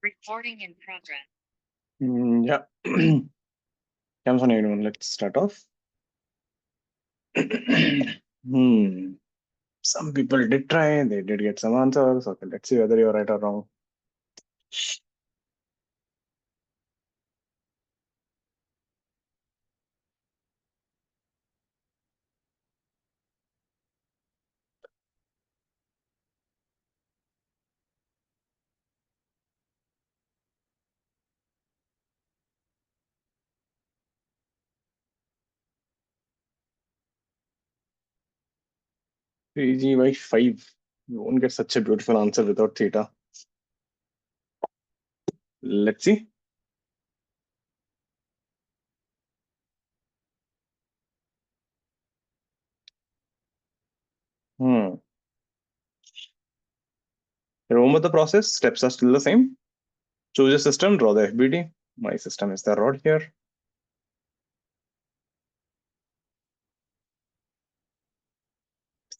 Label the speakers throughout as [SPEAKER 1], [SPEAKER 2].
[SPEAKER 1] Recording in progress.
[SPEAKER 2] Yeah. Comes on everyone. Let's start off. Some people did try, they did get some answers. Okay, let's see whether you're right or wrong. Three g by 5. You won't get such a beautiful answer without theta. Let's see. Remember the process, steps are still the same. Choose a system, draw the FBD. My system is the rod here.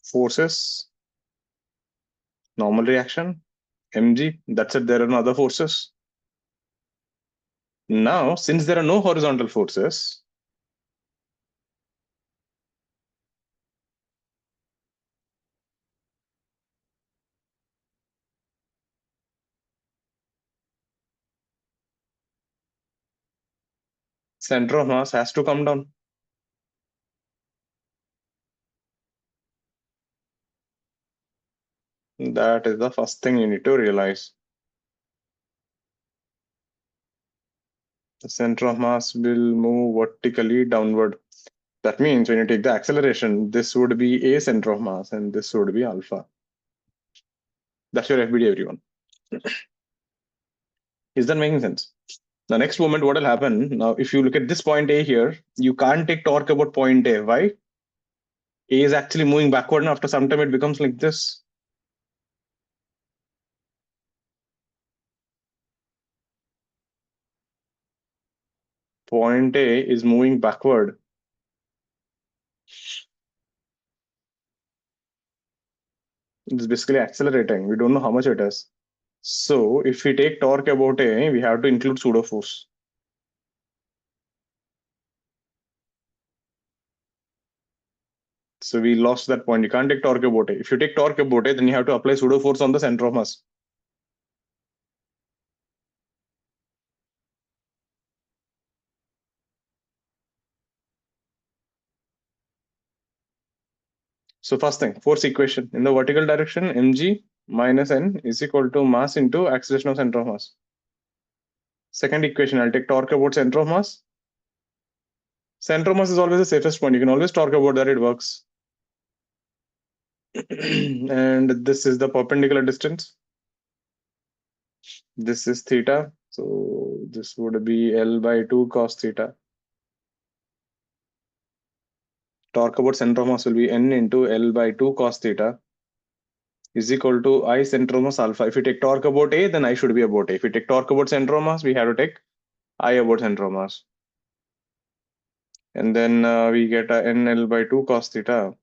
[SPEAKER 2] Forces, normal reaction, mg, that's it, there are no other forces. Now, since there are no horizontal forces, center of mass has to come down. That is the first thing you need to realize. The center of mass will move vertically downward. That means when you take the acceleration, this would be a center of mass and this would be alpha. That's your FBD, everyone. Is that making sense? The next moment, what will happen? Now, if you look at this point A here, you can't take torque about point A. Why? A is actually moving backward, and after some time, it becomes like this. Point A is moving backward. It's basically accelerating. We don't know how much it is. So if we take torque about A, we have to include pseudo force. So we lost that point. You can't take torque about A. If you take torque about A, then you have to apply pseudo force on the center of mass. So first thing, force equation. In the vertical direction, mg minus n is equal to mass into acceleration of center of mass. Second equation, I'll take torque about center of mass. Center of mass is always the safest point. You can always torque about that, it works. And this is the perpendicular distance. This is theta. So this would be L by 2 cos theta. Torque about center of mass will be N into L by 2 cos theta is equal to I center of mass alpha. If we take torque about A, then I should be about A. If we take torque about center of mass, we have to take I about center of mass. And then we get a NL by 2 cos theta.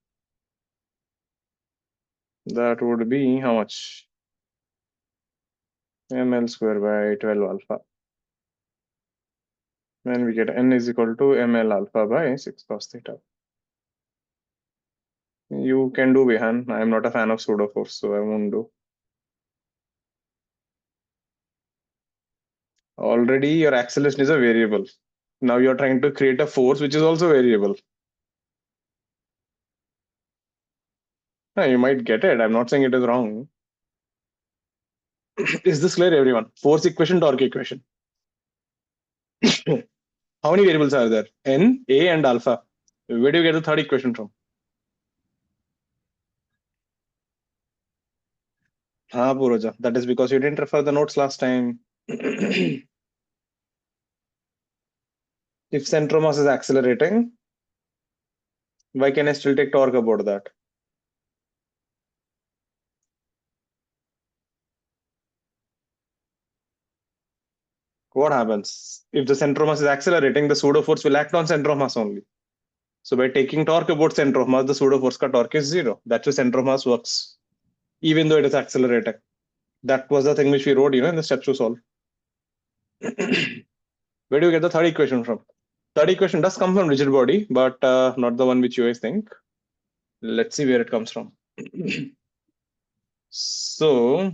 [SPEAKER 2] That would be how much? ML square by 12 alpha. Then we get N is equal to ML alpha by 6 cos theta. You can do Behan. I am not a fan of pseudo force, so I won't do. Already your acceleration is a variable. Now you're trying to create a force which is also variable. You might get it. I'm not saying it is wrong. Is this clear, everyone? Force equation, torque equation. How many variables are there? N, A, and alpha. Where do you get the third equation from? Puroja. That is because you didn't refer the notes last time. If center of mass is accelerating, why can I still take torque about that? What happens? If the center of mass is accelerating, the pseudo force will act on center of mass only. So by taking torque about center of mass, the pseudo force ka torque is 0. That's why center of mass works, even though it is accelerating. That was the thing which we wrote, in the steps to solve. Where do you get the third equation from? Third equation does come from rigid body, but not the one which you guys think. Let's see where it comes from. So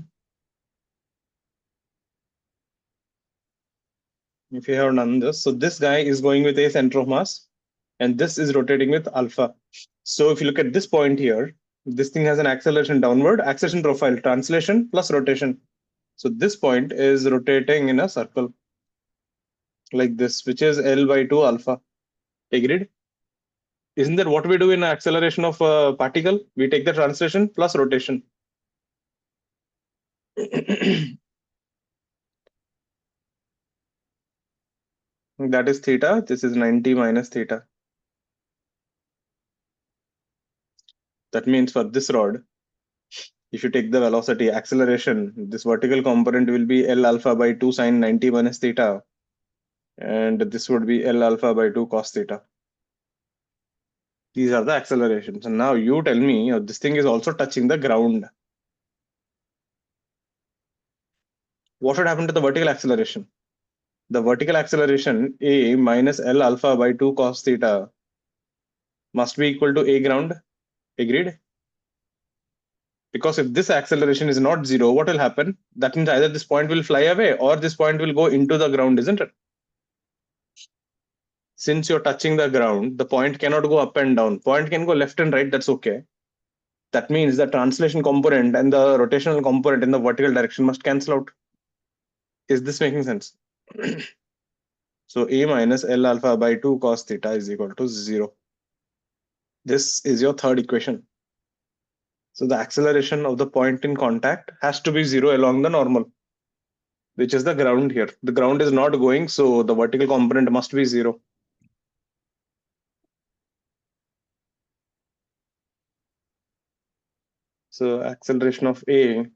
[SPEAKER 2] if you have done this, so this guy is going with a center of mass, and this is rotating with alpha. So if you look at this point here, this thing has an acceleration downward, acceleration profile, translation plus rotation. So this point is rotating in a circle like this, which is L by 2 alpha. Agreed? Isn't that what we do in acceleration of a particle? We take the translation plus rotation. That is theta. This is 90 minus theta. That means for this rod, if you take the velocity acceleration, this vertical component will be L alpha by 2 sine 90 minus theta. And this would be L alpha by 2 cos theta. These are the accelerations. And now you tell me, this thing is also touching the ground. What should happen to the vertical acceleration? The vertical acceleration A minus L alpha by 2 cos theta must be equal to A ground. Agreed? Because if this acceleration is not zero, what will happen? That means either this point will fly away or this point will go into the ground, isn't it? Since you're touching the ground, the point cannot go up and down. Point can go left and right, that's okay. That means the translation component and the rotational component in the vertical direction must cancel out. Is this making sense? So A minus L alpha by 2 cos theta is equal to 0. This is your third equation. So the acceleration of the point in contact has to be 0 along the normal, which is the ground here. The ground is not going, so the vertical component must be 0. So acceleration of A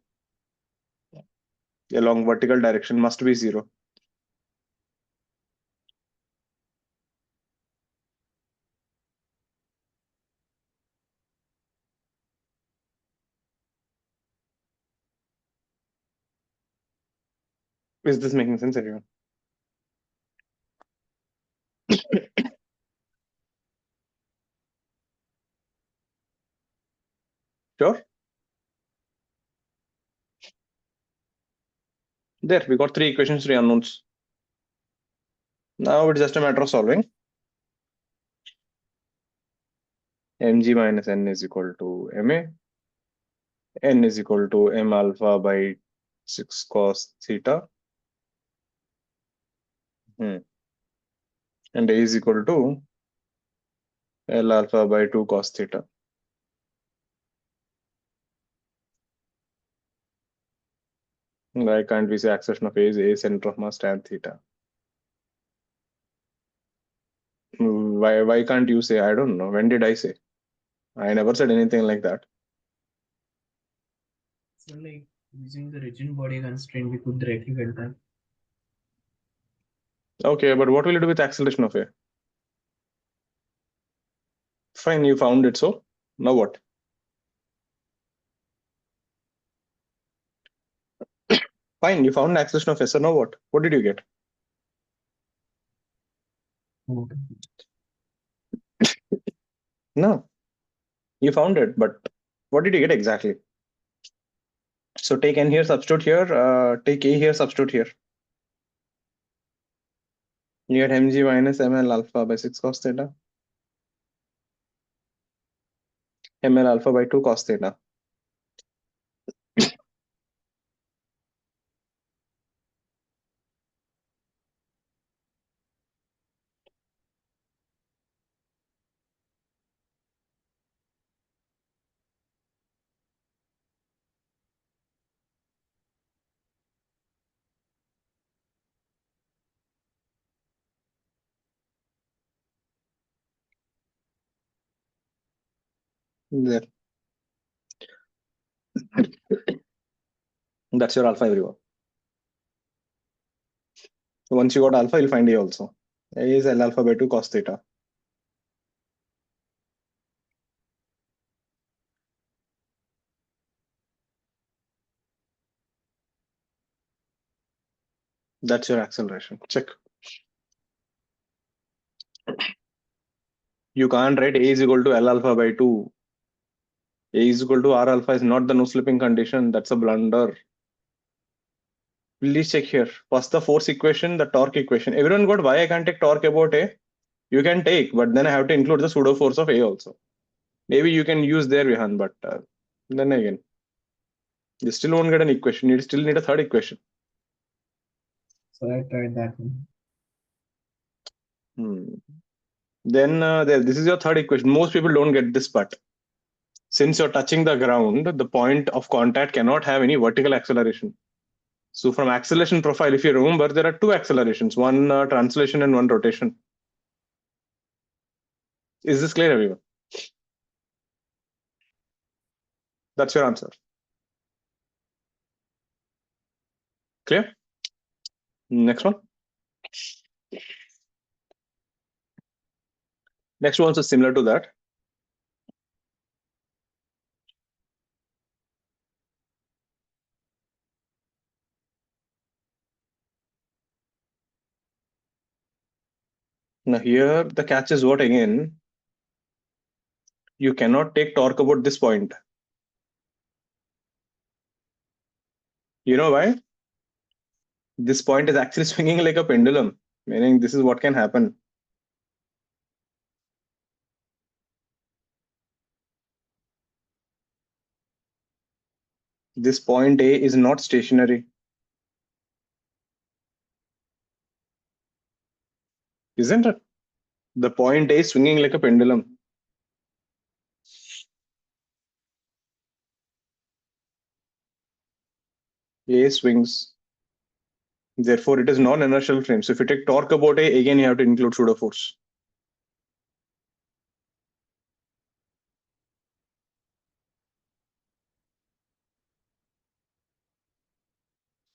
[SPEAKER 2] along vertical direction must be 0. Is this making sense, everyone? Sure. There, we got 3 equations, 3 unknowns. Now it's just a matter of solving. Mg minus n is equal to Ma. N is equal to m alpha by 6 cos theta. And A is equal to L alpha by 2 cos theta. Why can't we say acceleration of A is A center of mass tan theta? Why can't you say? I don't know. When did I say? I never said anything like that.
[SPEAKER 1] So, like using the rigid body constraint, we could directly get that.
[SPEAKER 2] Okay, but what will you do with acceleration of A? Fine, you found it, so now what? Fine, you found acceleration of A, so now what? What did you get?
[SPEAKER 1] Okay.
[SPEAKER 2] No, you found it, but what did you get exactly? So take N here, substitute here, take A here, substitute here. You get mg minus ml alpha by 6 cos theta. Ml alpha by 2 cos theta. There. That's your alpha, everyone. So once you got alpha, you'll find A also. A is L alpha by 2 cos theta. That's your acceleration. Check. You can't write A is equal to L alpha by 2. A is equal to R alpha is not the no slipping condition. That's a blunder. Please check here. First, the force equation, the torque equation. Everyone got why I can't take torque about A? You can take, but then I have to include the pseudo force of A also. Maybe you can use there, Vihan, but then again, you still won't get an equation. You still need a third equation.
[SPEAKER 1] So I tried that one.
[SPEAKER 2] Hmm. Then this is your third equation. Most people don't get this part. Since you're touching the ground, the point of contact cannot have any vertical acceleration. So from acceleration profile, if you remember, there are two accelerations, one translation and one rotation. Is this clear, everyone? That's your answer. Clear? Next one. Next one is similar to that. Now here the catch is what again? You cannot take torque about this point. You know why? This point is actually swinging like a pendulum, meaning this is what can happen. This point A is not stationary, isn't it? The point A is swinging like a pendulum. A swings. Therefore, it is non-inertial frame. So if you take torque about A, again you have to include pseudo force.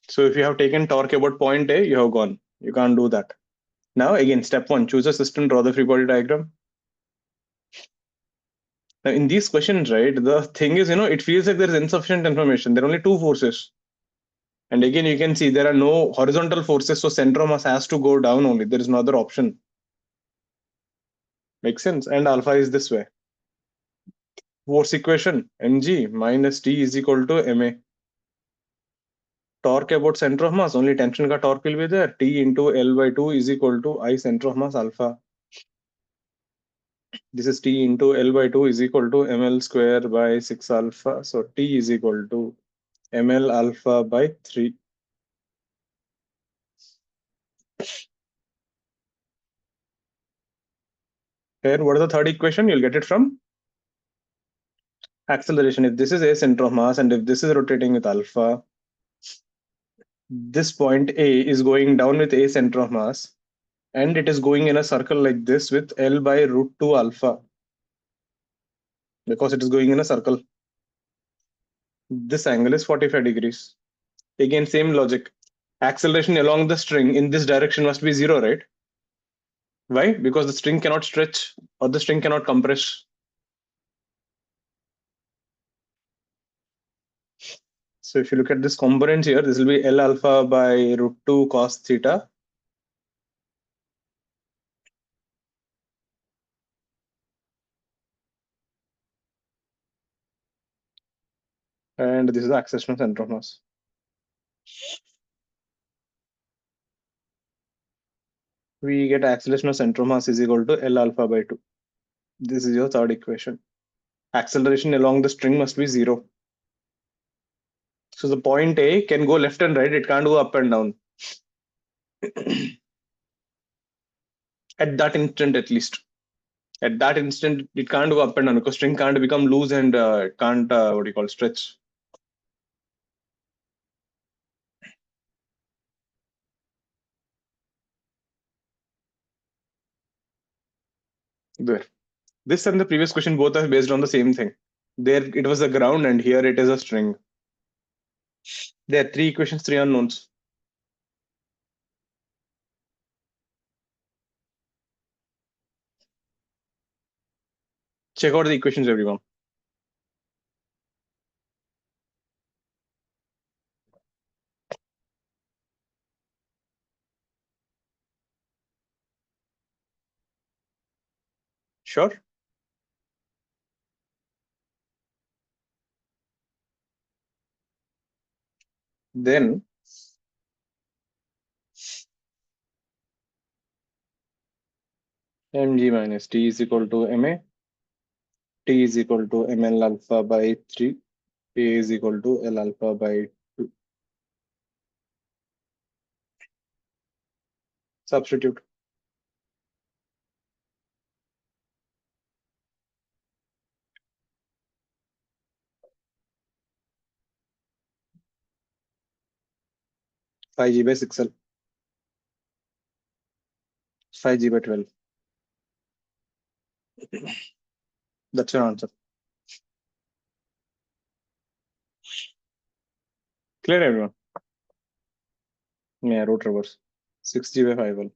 [SPEAKER 2] So if you have taken torque about point A, you have gone. You can't do that. Now again, step one, choose a system, draw the free body diagram. Now in these questions, right, the thing is, it feels like there is insufficient information. There are only two forces. And again, you can see there are no horizontal forces, so center of mass has to go down only. There is no other option. Makes sense. And alpha is this way. Force equation, mg minus t is equal to ma. Torque about center of mass, only tension ka torque will be there. T into L by 2 is equal to I center of mass alpha. This is T into L by 2 is equal to ml square by 6 alpha. So T is equal to ml alpha by 3. Here, what is the third equation? You'll get it from acceleration. If this is a center of mass and if this is rotating with alpha, this point A is going down with a center of mass and it is going in a circle like this with L by root 2 alpha because it is going in a circle. This angle is 45 degrees. Again, same logic. Acceleration along the string in this direction must be 0, right? Why? Because the string cannot stretch or the string cannot compress. So if you look at this component here, this will be L alpha by root 2 cos theta. And this is the acceleration of center of mass. We get acceleration of center of mass is equal to L alpha by 2. This is your third equation. Acceleration along the string must be 0. So the point A can go left and right, it can't go up and down. At that instant, at least. At that instant, it can't go up and down because string can't become loose and it can't, what do you call, stretch. There. This and the previous question both are based on the same thing. There it was the ground and here it is a string. There are three equations, three unknowns. Check out the equations, everyone. Sure. Then mg minus t is equal to ma. T is equal to ml alpha by 3. A is equal to L alpha by 2. Substitute. Five G by 6L. 5G by 12. That's your answer. Clear, everyone? Yeah, root reverse. 6G by 5L.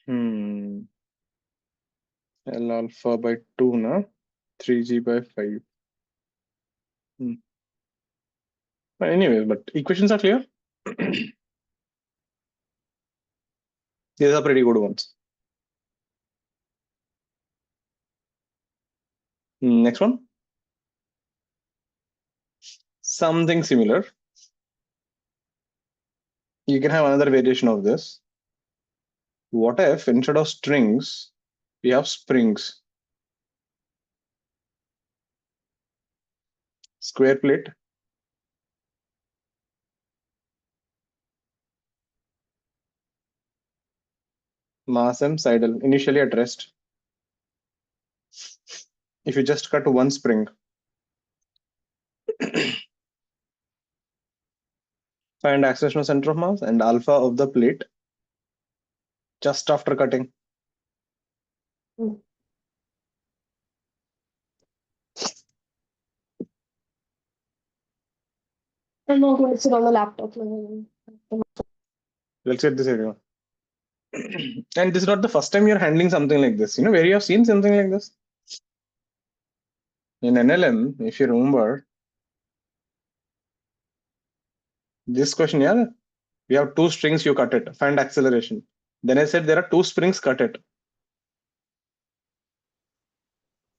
[SPEAKER 2] Hmm. L alpha by 2, na? 3G by 5. Hmm. But anyways, but equations are clear. These are pretty good ones. Next one. Something similar. You can have another variation of this. What if instead of strings, we have springs? Square plate, mass m, side L, initially at rest. If you just cut one spring, find acceleration of center of mass and alpha of the plate just after cutting.
[SPEAKER 3] I'm not going to sit on the laptop now.
[SPEAKER 2] Let's get this area. And this is not the first time you're handling something like this. Where you have seen something like this? In NLM, if you remember, this question, yeah, we have two strings, you cut it, find acceleration. Then I said there are two springs, cut it.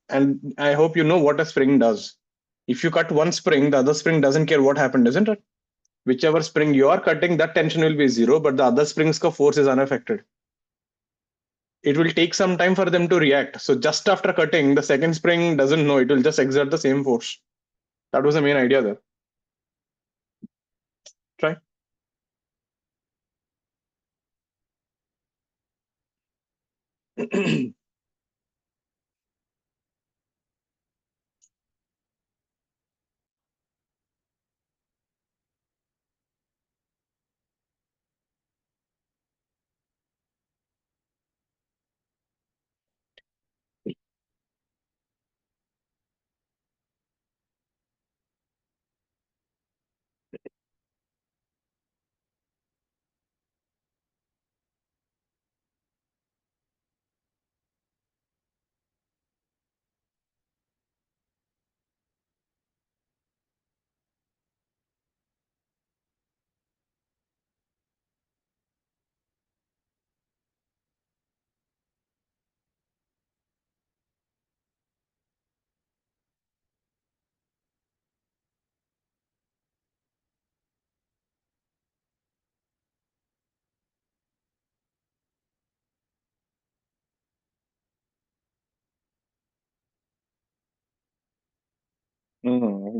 [SPEAKER 2] And I hope you know what a spring does. If you cut one spring, the other spring doesn't care what happened, isn't it? Whichever spring you are cutting, that tension will be zero, but the other spring's force is unaffected. It will take some time for them to react. So just after cutting, the second spring doesn't know, it will just exert the same force. That was the main idea there. Try.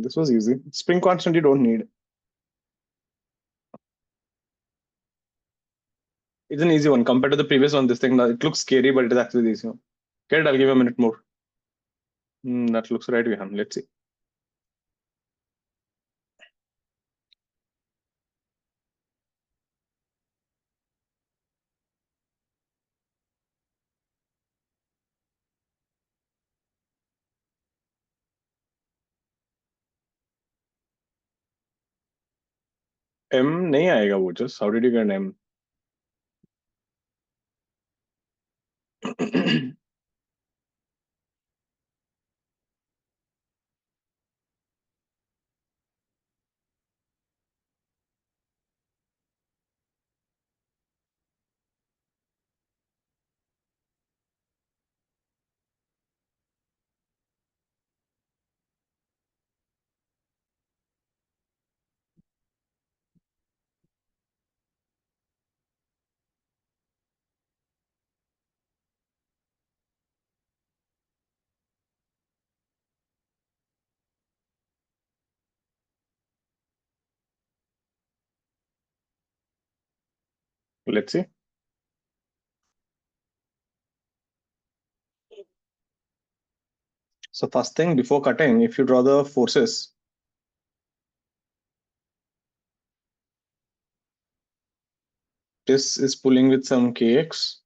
[SPEAKER 2] This was easy. Spring constant you don't need. It's an easy one compared to the previous one. This thing, it looks scary, but it is actually the easy one. Okay, I'll give you a minute more. That looks right, Vihan. Let's see. M नहीं आएगा वो just. How did you get M? Let's see. So first thing, before cutting, if you draw the forces, this is pulling with some kx,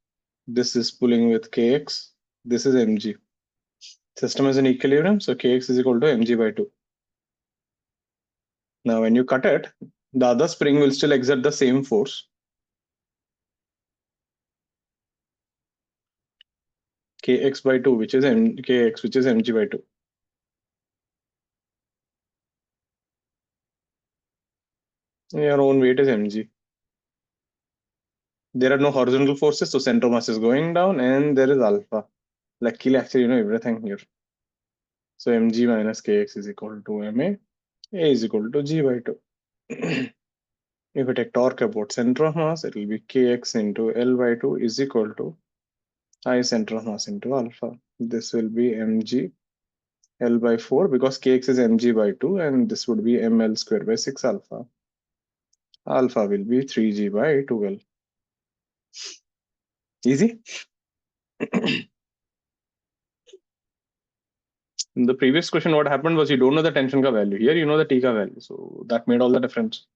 [SPEAKER 2] this is pulling with kx, this is mg. System is in equilibrium, so kx is equal to mg by 2. Now when you cut it, the other spring will still exert the same force. Kx by 2, which is kx, which is mg by 2. Your own weight is mg. There are no horizontal forces, so center of mass is going down, and there is alpha. Luckily, actually, you know everything here. So mg minus kx is equal to ma. A is equal to g by 2. If we take torque about center of mass, it will be kx into L by 2 is equal to I center of mass into alpha. This will be mg L by 4 because kx is mg by 2, and this would be ml square by 6 alpha. Alpha will be 3g by 12. Easy. In the previous question, what happened was you don't know the tension ka value. Here you know the T ka value. So that made all the difference.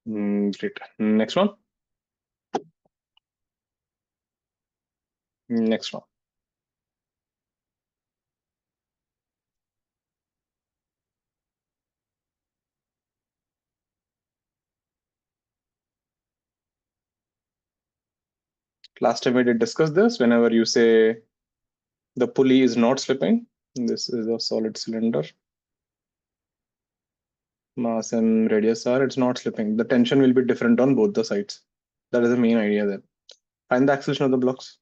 [SPEAKER 2] Great. Next one. Next one. Last time we did discuss this. Whenever you say the pulley is not slipping, this is a solid cylinder. Mass and radius are, it's not slipping. The tension will be different on both the sides. That is the main idea there. Find the acceleration of the blocks.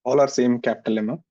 [SPEAKER 2] All are same capital M.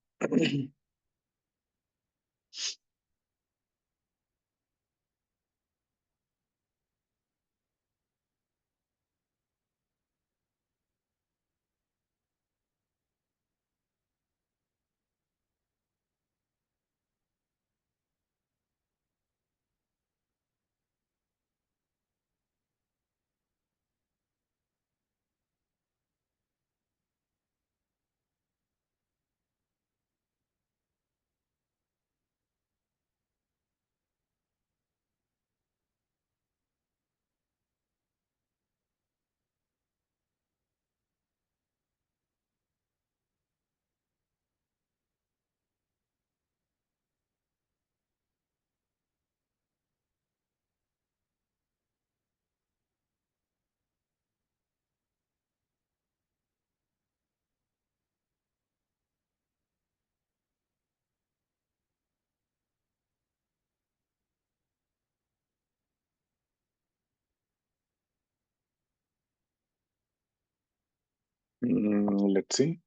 [SPEAKER 2] Let's see.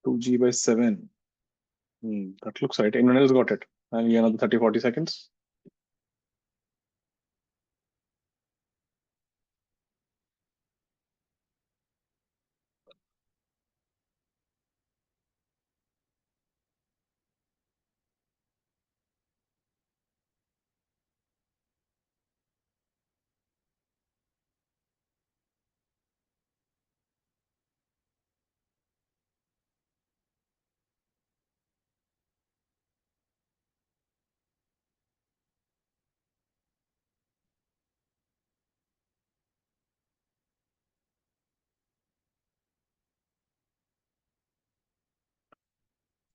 [SPEAKER 2] 2g by 7. That looks right. Anyone else got it? I'll give another 30-40 seconds.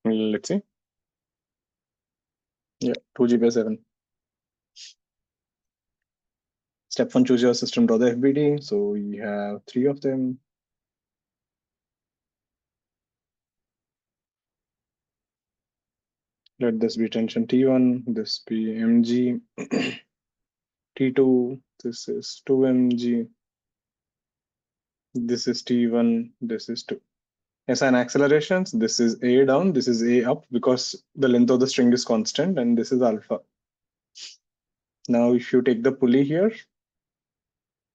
[SPEAKER 2] Let's see. Yeah, 2G by 7. Step 1, choose your system, draw the FBD. So we have 3 of them. Let this be tension T1, this be mg, T2, this is 2 mg, this is T1, this is 2. Assign accelerations, this is A down, this is A up because the length of the string is constant and this is alpha. Now if you take the pulley here,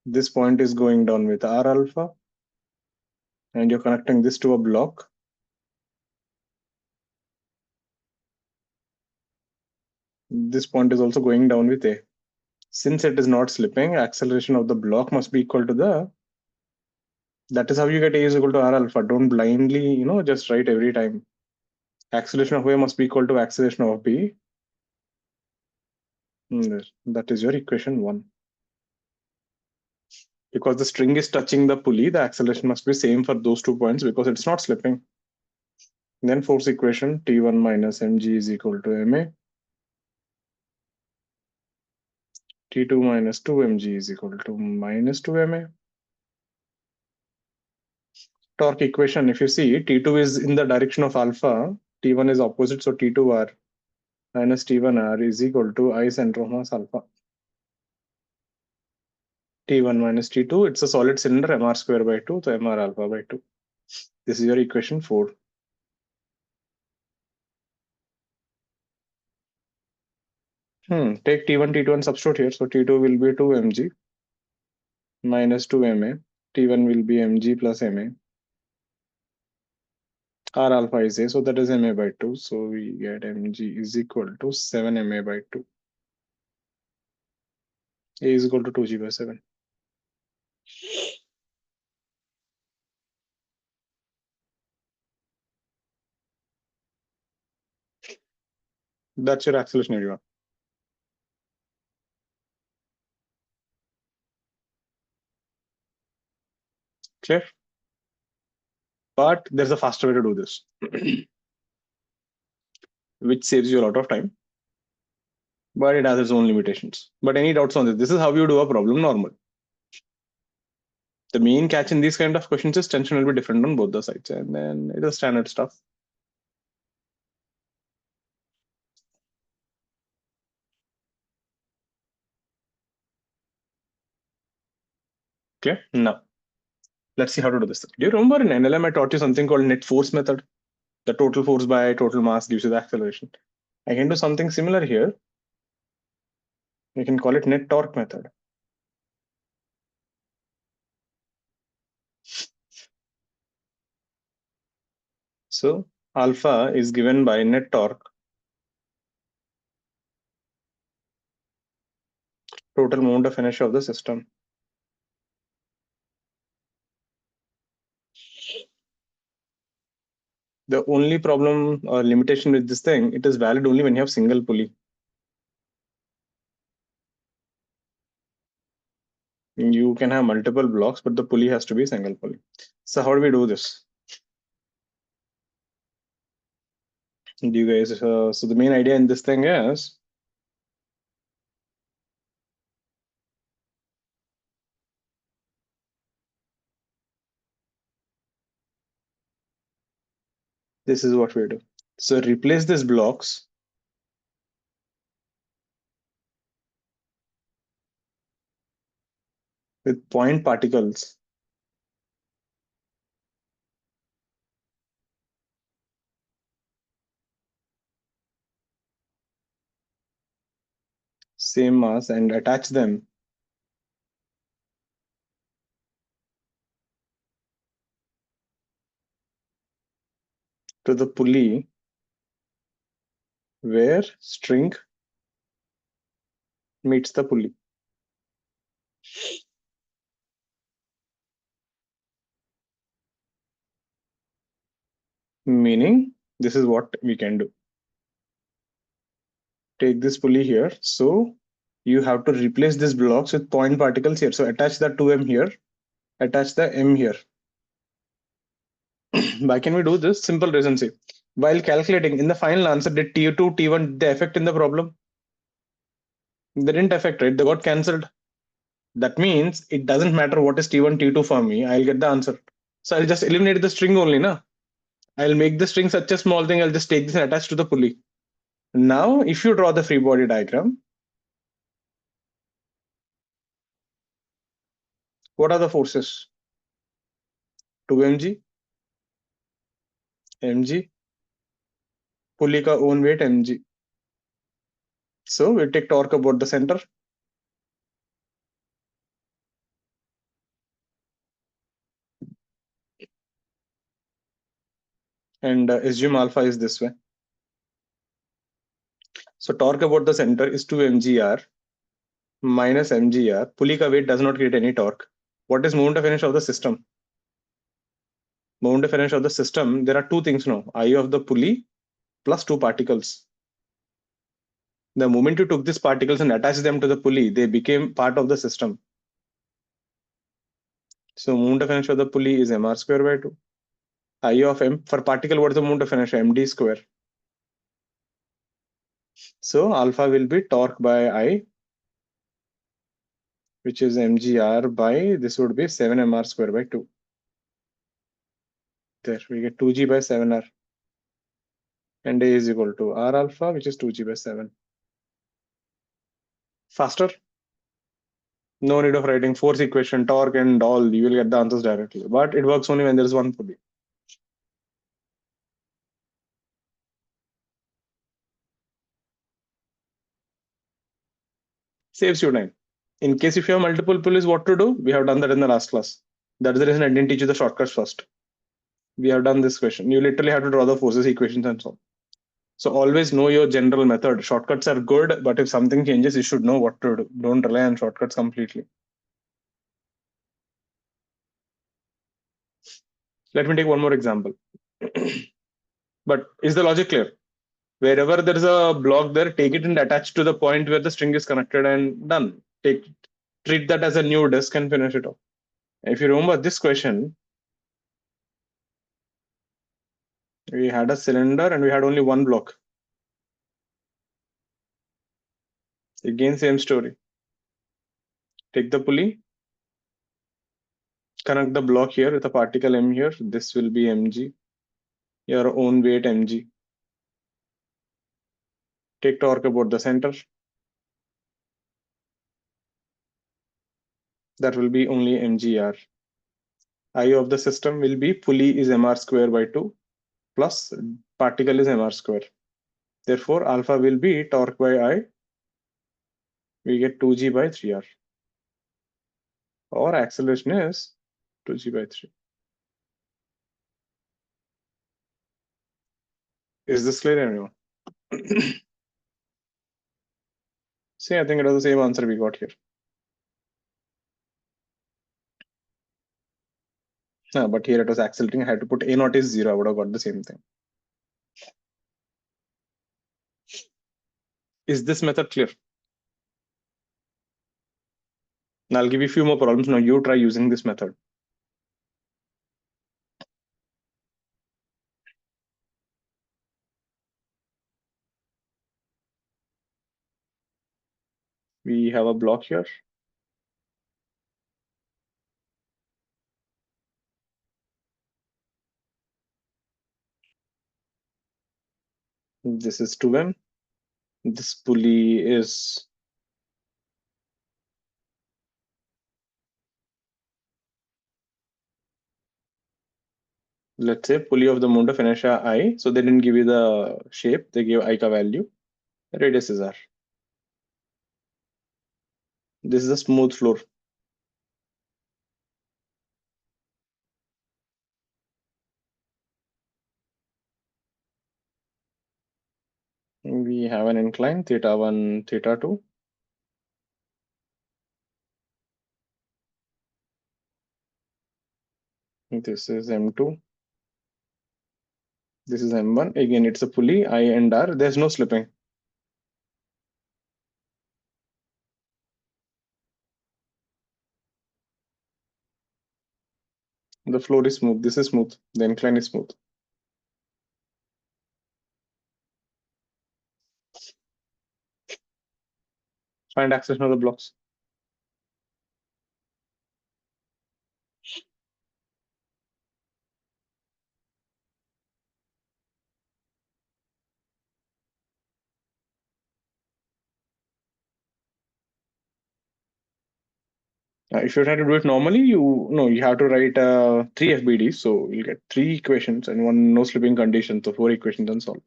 [SPEAKER 2] this point is going down with R alpha and you're connecting this to a block. This point is also going down with A. Since it is not slipping, acceleration of the block must be equal to the, that is how you get A is equal to R alpha. Don't blindly, just write every time. Acceleration of A must be equal to acceleration of B. That is your equation 1. Because the string is touching the pulley, the acceleration must be same for those 2 points because it's not slipping. Then force equation T1 minus mg is equal to ma. T2 minus 2 mg is equal to minus 2 ma. Torque equation, if you see, T2 is in the direction of alpha, T1 is opposite, so T2r minus T1r is equal to I center of mass alpha. T1 minus T2, it's a solid cylinder, mr square by 2, so mr alpha by 2. This is your equation 4. Take T1, T2 and substitute here. So T2 will be 2 mg minus 2 ma. T1 will be mg plus ma. R alpha is A, so that is ma by 2. So we get mg is equal to 7 ma by 2. A is equal to 2g by 7. That's your acceleration area. Clear? But there's a faster way to do this, which saves you a lot of time, but it has its own limitations. But any doubts on this? This is how you do a problem normal. The main catch in these kind of questions is tension will be different on both the sides, and then it is standard stuff. Okay, now let's see how to do this. Do you remember in NLM I taught you something called net force method? The total force by total mass gives you the acceleration. I can do something similar here. We can call it net torque method. So alpha is given by net torque, total moment of inertia of the system. The only problem or limitation with this thing, it is valid only when you have single pulley. You can have multiple blocks, but the pulley has to be single pulley. So how do we do this? Do you guys? So the main idea in this thing is, this is what we do. So replace these blocks with point particles. Same mass and attach them to the pulley where string meets the pulley. Meaning, this is what we can do. Take this pulley here. So you have to replace these blocks with point particles here. So attach the 2m here, attach the m here. Why can we do this? Simple reason. See, While calculating, in the final answer, did T2, T1, they affect in the problem? They didn't affect, right? They got cancelled. That means it doesn't matter what is T1, T2 for me. I'll get the answer. So I'll just eliminate the string only, na? I'll make the string such a small thing. I'll just take this and attach to the pulley. Now, if you draw the free body diagram, what are the forces? 2 mg, mg, pulley ka own weight mg. So we take torque about the center. And assume alpha is this way. So torque about the center is 2 mgr minus mgr. Pulley ka weight does not create any torque. What is moment of inertia of the system? Moment of inertia of the system, there are two things now. I of the pulley plus two particles. The moment you took these particles and attached them to the pulley, they became part of the system. So moment of inertia of the pulley is mr square by 2. I of m, for particle, what is the moment of inertia? Md square. So alpha will be torque by I, which is mgr by, this would be 7mr square by 2. There we get 2g by 7r. And A is equal to R alpha, which is 2g by 7. Faster? No need of writing force equation, torque and all. You will get the answers directly. But it works only when there is one pulley. Saves you time. In case if you have multiple pulleys, what to do? We have done that in the last class. That's the reason I didn't teach you the shortcuts first. We have done this question. You literally have to draw the forces equations and so on. So always know your general method. Shortcuts are good, but if something changes, you should know what to do. Don't rely on shortcuts completely. Let me take one more example. But is the logic clear? Wherever there is a block there, take it and attach to the point where the string is connected and done. Treat that as a new disk and finish it off. If you remember this question, we had a cylinder and we had only one block. Again, same story. Take the pulley, connect the block here with a particle m here. This will be mg, your own weight mg. Take torque about the center. That will be only mgr. I of the system will be pulley is mr square by 2 plus particle is mr square. Therefore, alpha will be torque by I. We get 2g by 3r. Or acceleration is 2g by 3. Is this clear, anyone? See, I think it was the same answer we got here. But here it was accelerating. I had to put a naught is 0. I would have got the same thing. Is this method clear? Now I'll give you a few more problems. Now you try using this method. We have a block here. This is 2m. This pulley is let's say pulley of the moment of inertia I. So they didn't give you the shape. They gave I ka value. Radius is r. This is a smooth floor. We have an incline theta 1, theta 2. This is m2. This is m1. Again, it's a pulley I and r. There's no slipping. The floor is smooth. This is smooth. The incline is smooth. Find acceleration of the blocks. If you try to do it normally, you have to write 3 FBDs. So you'll get 3 equations and one no slipping condition. So 4 equations and solve.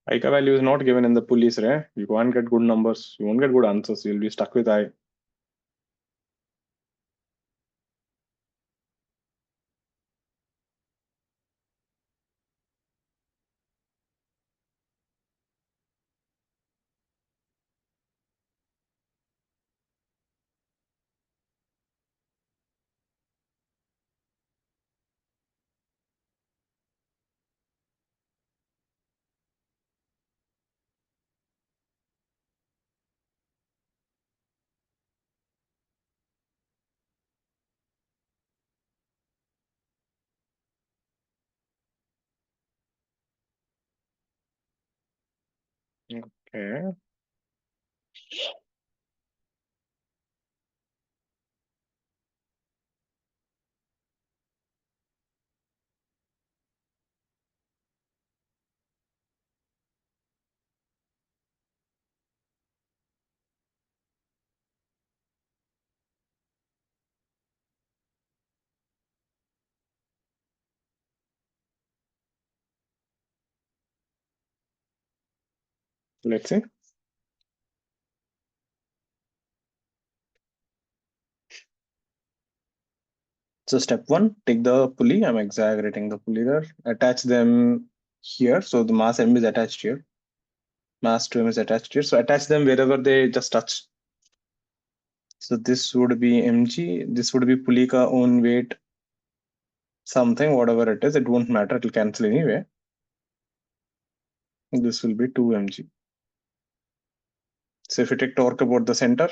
[SPEAKER 2] ICA value is not given in the police ray. You can't get good numbers. You won't get good answers. You'll be stuck with I. Okay. Let's see. So step 1, take the pulley. I'm exaggerating the pulley there. Attach them here. So the mass M is attached here. Mass 2M is attached here. So attach them wherever they just touch. So this would be mg. This would be pulley ka own weight something, whatever it is. It won't matter. It will cancel anyway. This will be 2 mg. So if you take torque about the center,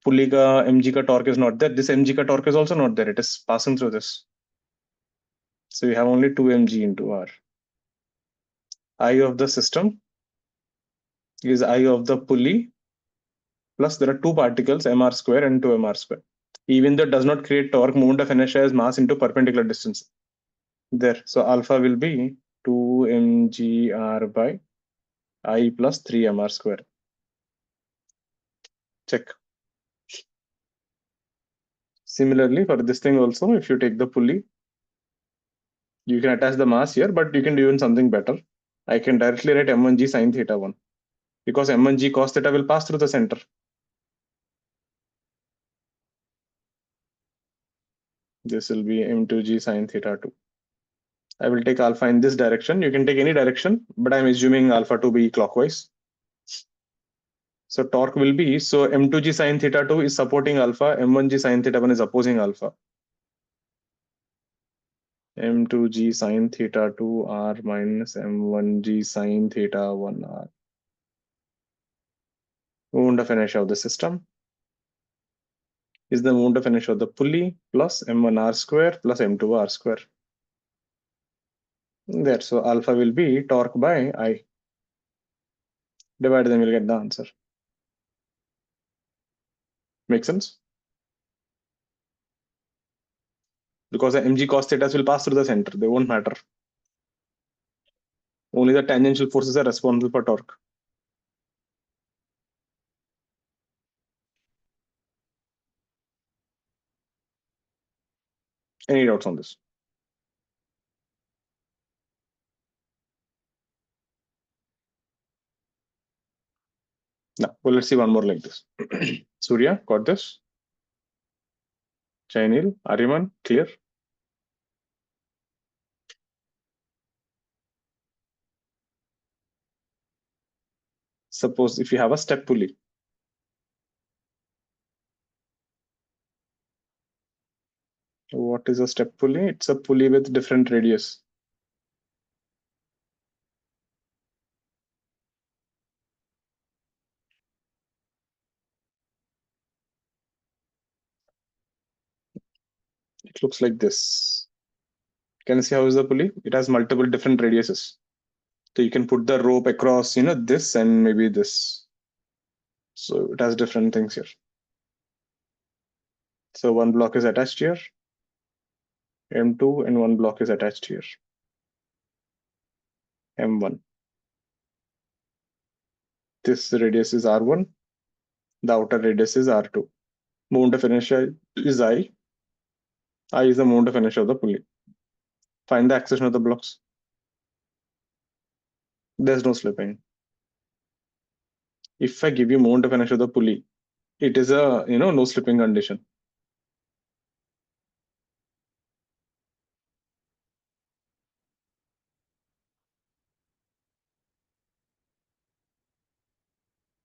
[SPEAKER 2] pulley ka mg ka torque is not there. This mg ka torque is also not there. It is passing through this. So we have only 2 mg into r. I of the system is I of the pulley plus there are two particles mr square and 2mr square. Even though it does not create torque, moment of inertia is mass into perpendicular distance. There. So alpha will be 2 mgr by I plus 3mr square. Check. Similarly, for this thing also, if you take the pulley, you can attach the mass here, but you can do even something better. I can directly write m1g sine theta 1 because m1g cos theta will pass through the center. This will be m2g sine theta 2. I will take alpha in this direction. You can take any direction, but I'm assuming alpha to be clockwise. So torque will be, so m2g sine theta 2 is supporting alpha, m1g sine theta 1 is opposing alpha. m2g sine theta 2 r minus m1g sine theta 1 r. Moment of inertia of the system is the moment of inertia of the pulley plus m1r square plus m2r square. There, so alpha will be torque by I. Divide them, you'll get the answer. Make sense? Because the mg cos theta will pass through the center, they won't matter. Only the tangential forces are responsible for torque. Any doubts on this? No. Well, let's see one more like this. Surya, got this? Chainil, Ariman, clear? Suppose if you have a step pulley, what is a step pulley? It's a pulley with different radius. It looks like this. Can you see how is the pulley? It has multiple different radiuses. So you can put the rope across, this and maybe this. So it has different things here. So one block is attached here, M2, and one block is attached here, M1. This radius is R1. The outer radius is R2. Moment of inertia is I. I is the moment of inertia of the pulley. Find the acceleration of the blocks. There's no slipping. If I give you moment of inertia of the pulley, it is a no slipping condition.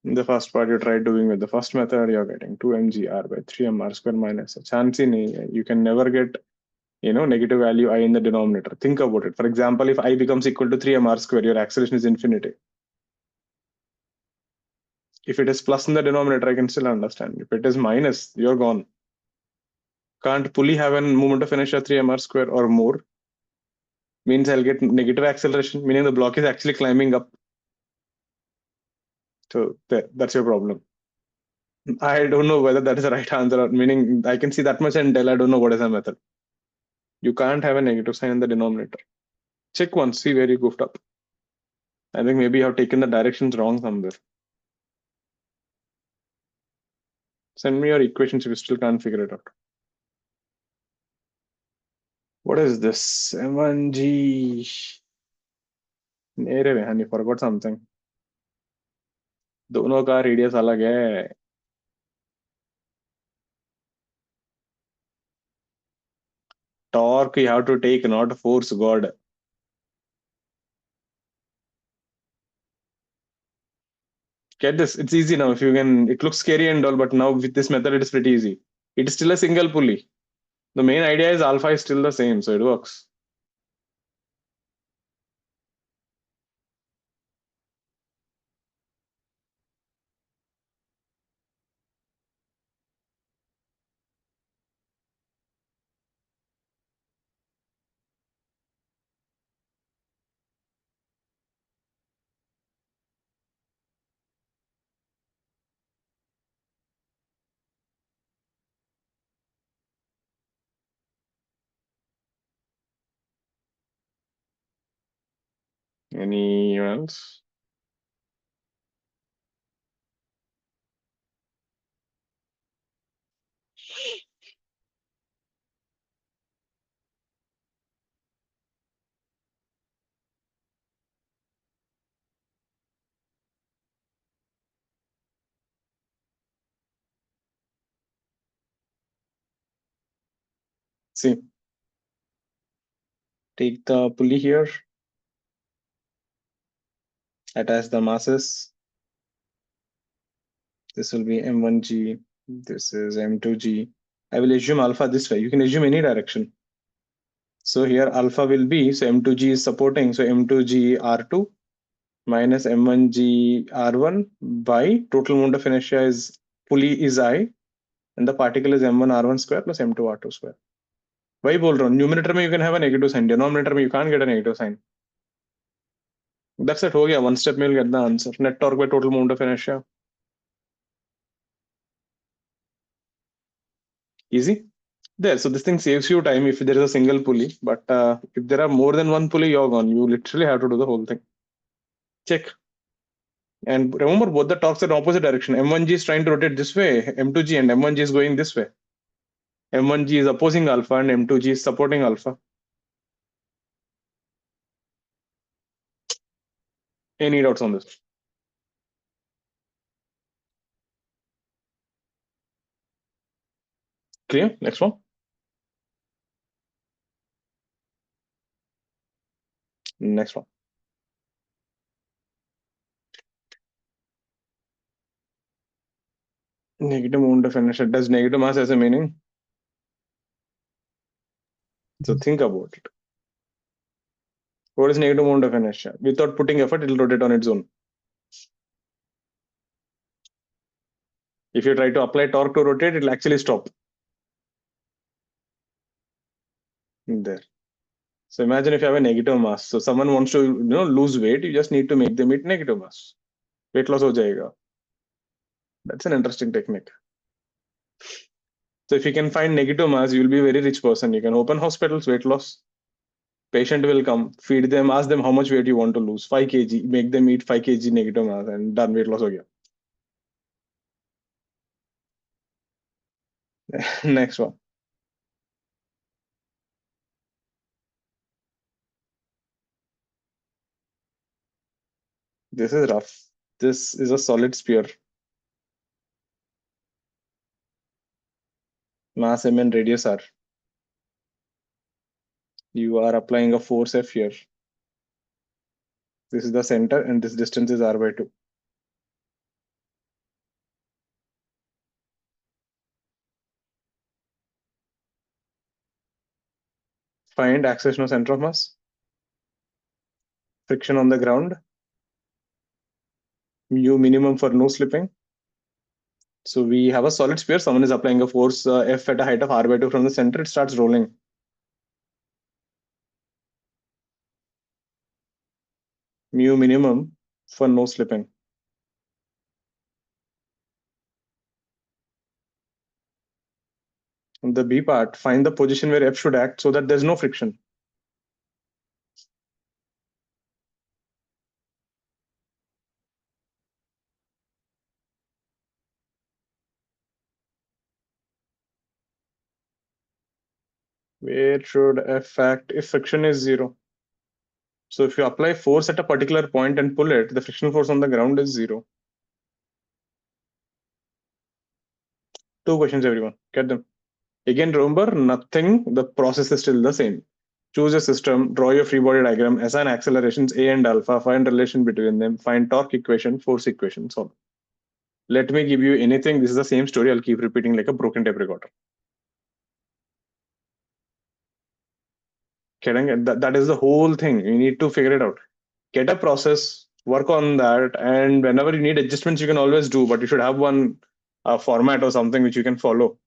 [SPEAKER 2] In the first part you try doing with the first method, you're getting 2 mgr by 3 mr square minus a chance in you can never get negative value I in the denominator. Think about it. For example, if I becomes equal to 3 mr square, your acceleration is infinity. If it is plus in the denominator, I can still understand. If it is minus, you're gone. Can't pulley have a moment of inertia 3 mr square or more? Means I'll get negative acceleration, meaning the block is actually climbing up. So that's your problem. I don't know whether that is the right answer, or meaning I can see that much and del. I don't know what is the method. You can't have a negative sign in the denominator. Check once, see where you goofed up. I think maybe you have taken the directions wrong somewhere. Send me your equations if you still can't figure it out. What is this? M1G. Nere honey, forgot something. दोनों का radius अलग है. Torque you have to take, not force, God. Get this, it's easy now. If you can, it looks scary and all, but now with this method, it is pretty easy. It is still a single pulley. The main idea is alpha is still the same, so it works. Any else? See, take the pulley here, attach the masses. This will be M1G. This is M2G. I will assume alpha this way. You can assume any direction. So here alpha will be, so M2G is supporting, so M2G R2 minus M1G R1 by total moment of inertia is pulley is I, and the particle is M1 R1 square plus M2 R2 square. वही बोल रहा हूँ, numerator में you can have a negative sign, denominator में you can't get a negative sign. That's it, हो गया. One step में you'll get the answer. Net torque by total moment of inertia. Easy. There, so this thing saves you time if there is a single pulley, but if there are more than one pulley, you're gone. You literally have to do the whole thing. Check. And remember, both the torques are in opposite direction. M1G is trying to rotate this way, M2G, and M1G is going this way. M1G is opposing alpha and M2G is supporting alpha. Any doubts on this? Clear? Next one. Next one. Negative moment of inertia. Does negative mass has a meaning? So think about it. What is negative moment of inertia? Without putting effort, it will rotate on its own. If you try to apply torque to rotate, it will actually stop. There. So imagine if you have a negative mass. So someone wants to lose weight, you just need to make them eat negative mass. Weight loss ho jayega. That's an interesting technique. So if you can find negative mass, you will be a very rich person. You can open hospitals, weight loss. Patient will come, feed them, ask them how much weight you want to lose. 5 kg, make them eat 5 kg negative mass and done, weight loss ho gaya. Next one. This is rough. This is a solid sphere. Mass m and radius r. You are applying a force F here. This is the center and this distance is r by 2. Find acceleration of center of mass. Friction on the ground. Mu minimum for no slipping. So we have a solid sphere. Someone is applying a force F at a height of r by 2 from the center. It starts rolling. Mu minimum for no slipping. And the B part, find the position where F should act so that there's no friction. Where should F act if friction is 0? So if you apply force at a particular point and pull it, the frictional force on the ground is 0. 2 questions, everyone. Get them. Again, remember, nothing, the process is still the same. Choose a system, draw your free body diagram, assign accelerations A and alpha, find relation between them, find torque equation, force equation, solve. Let me give you anything. This is the same story. I'll keep repeating like a broken tape recorder. Kidding? That is the whole thing. You need to figure it out. Get a process, work on that, and whenever you need adjustments, you can always do. But you should have one format or something which you can follow.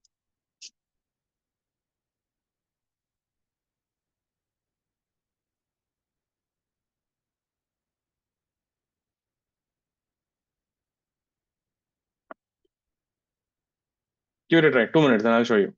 [SPEAKER 2] Give it a try. 2 minutes, and I'll show you.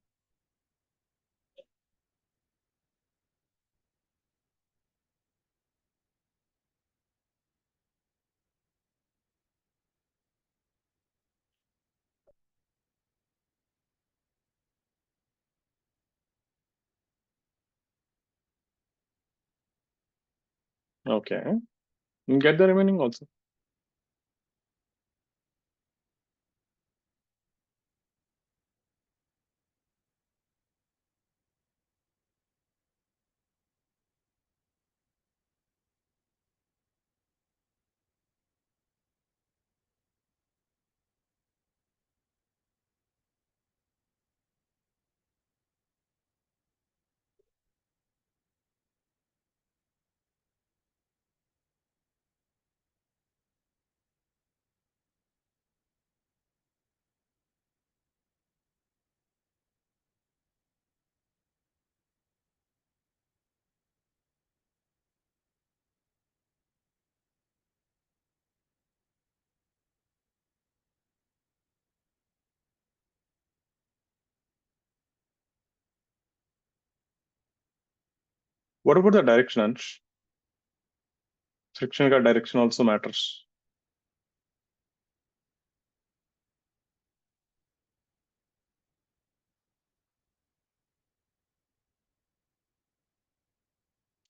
[SPEAKER 2] Okay. You get the remaining also. What about the direction, Ansh? Friction ka direction also matters.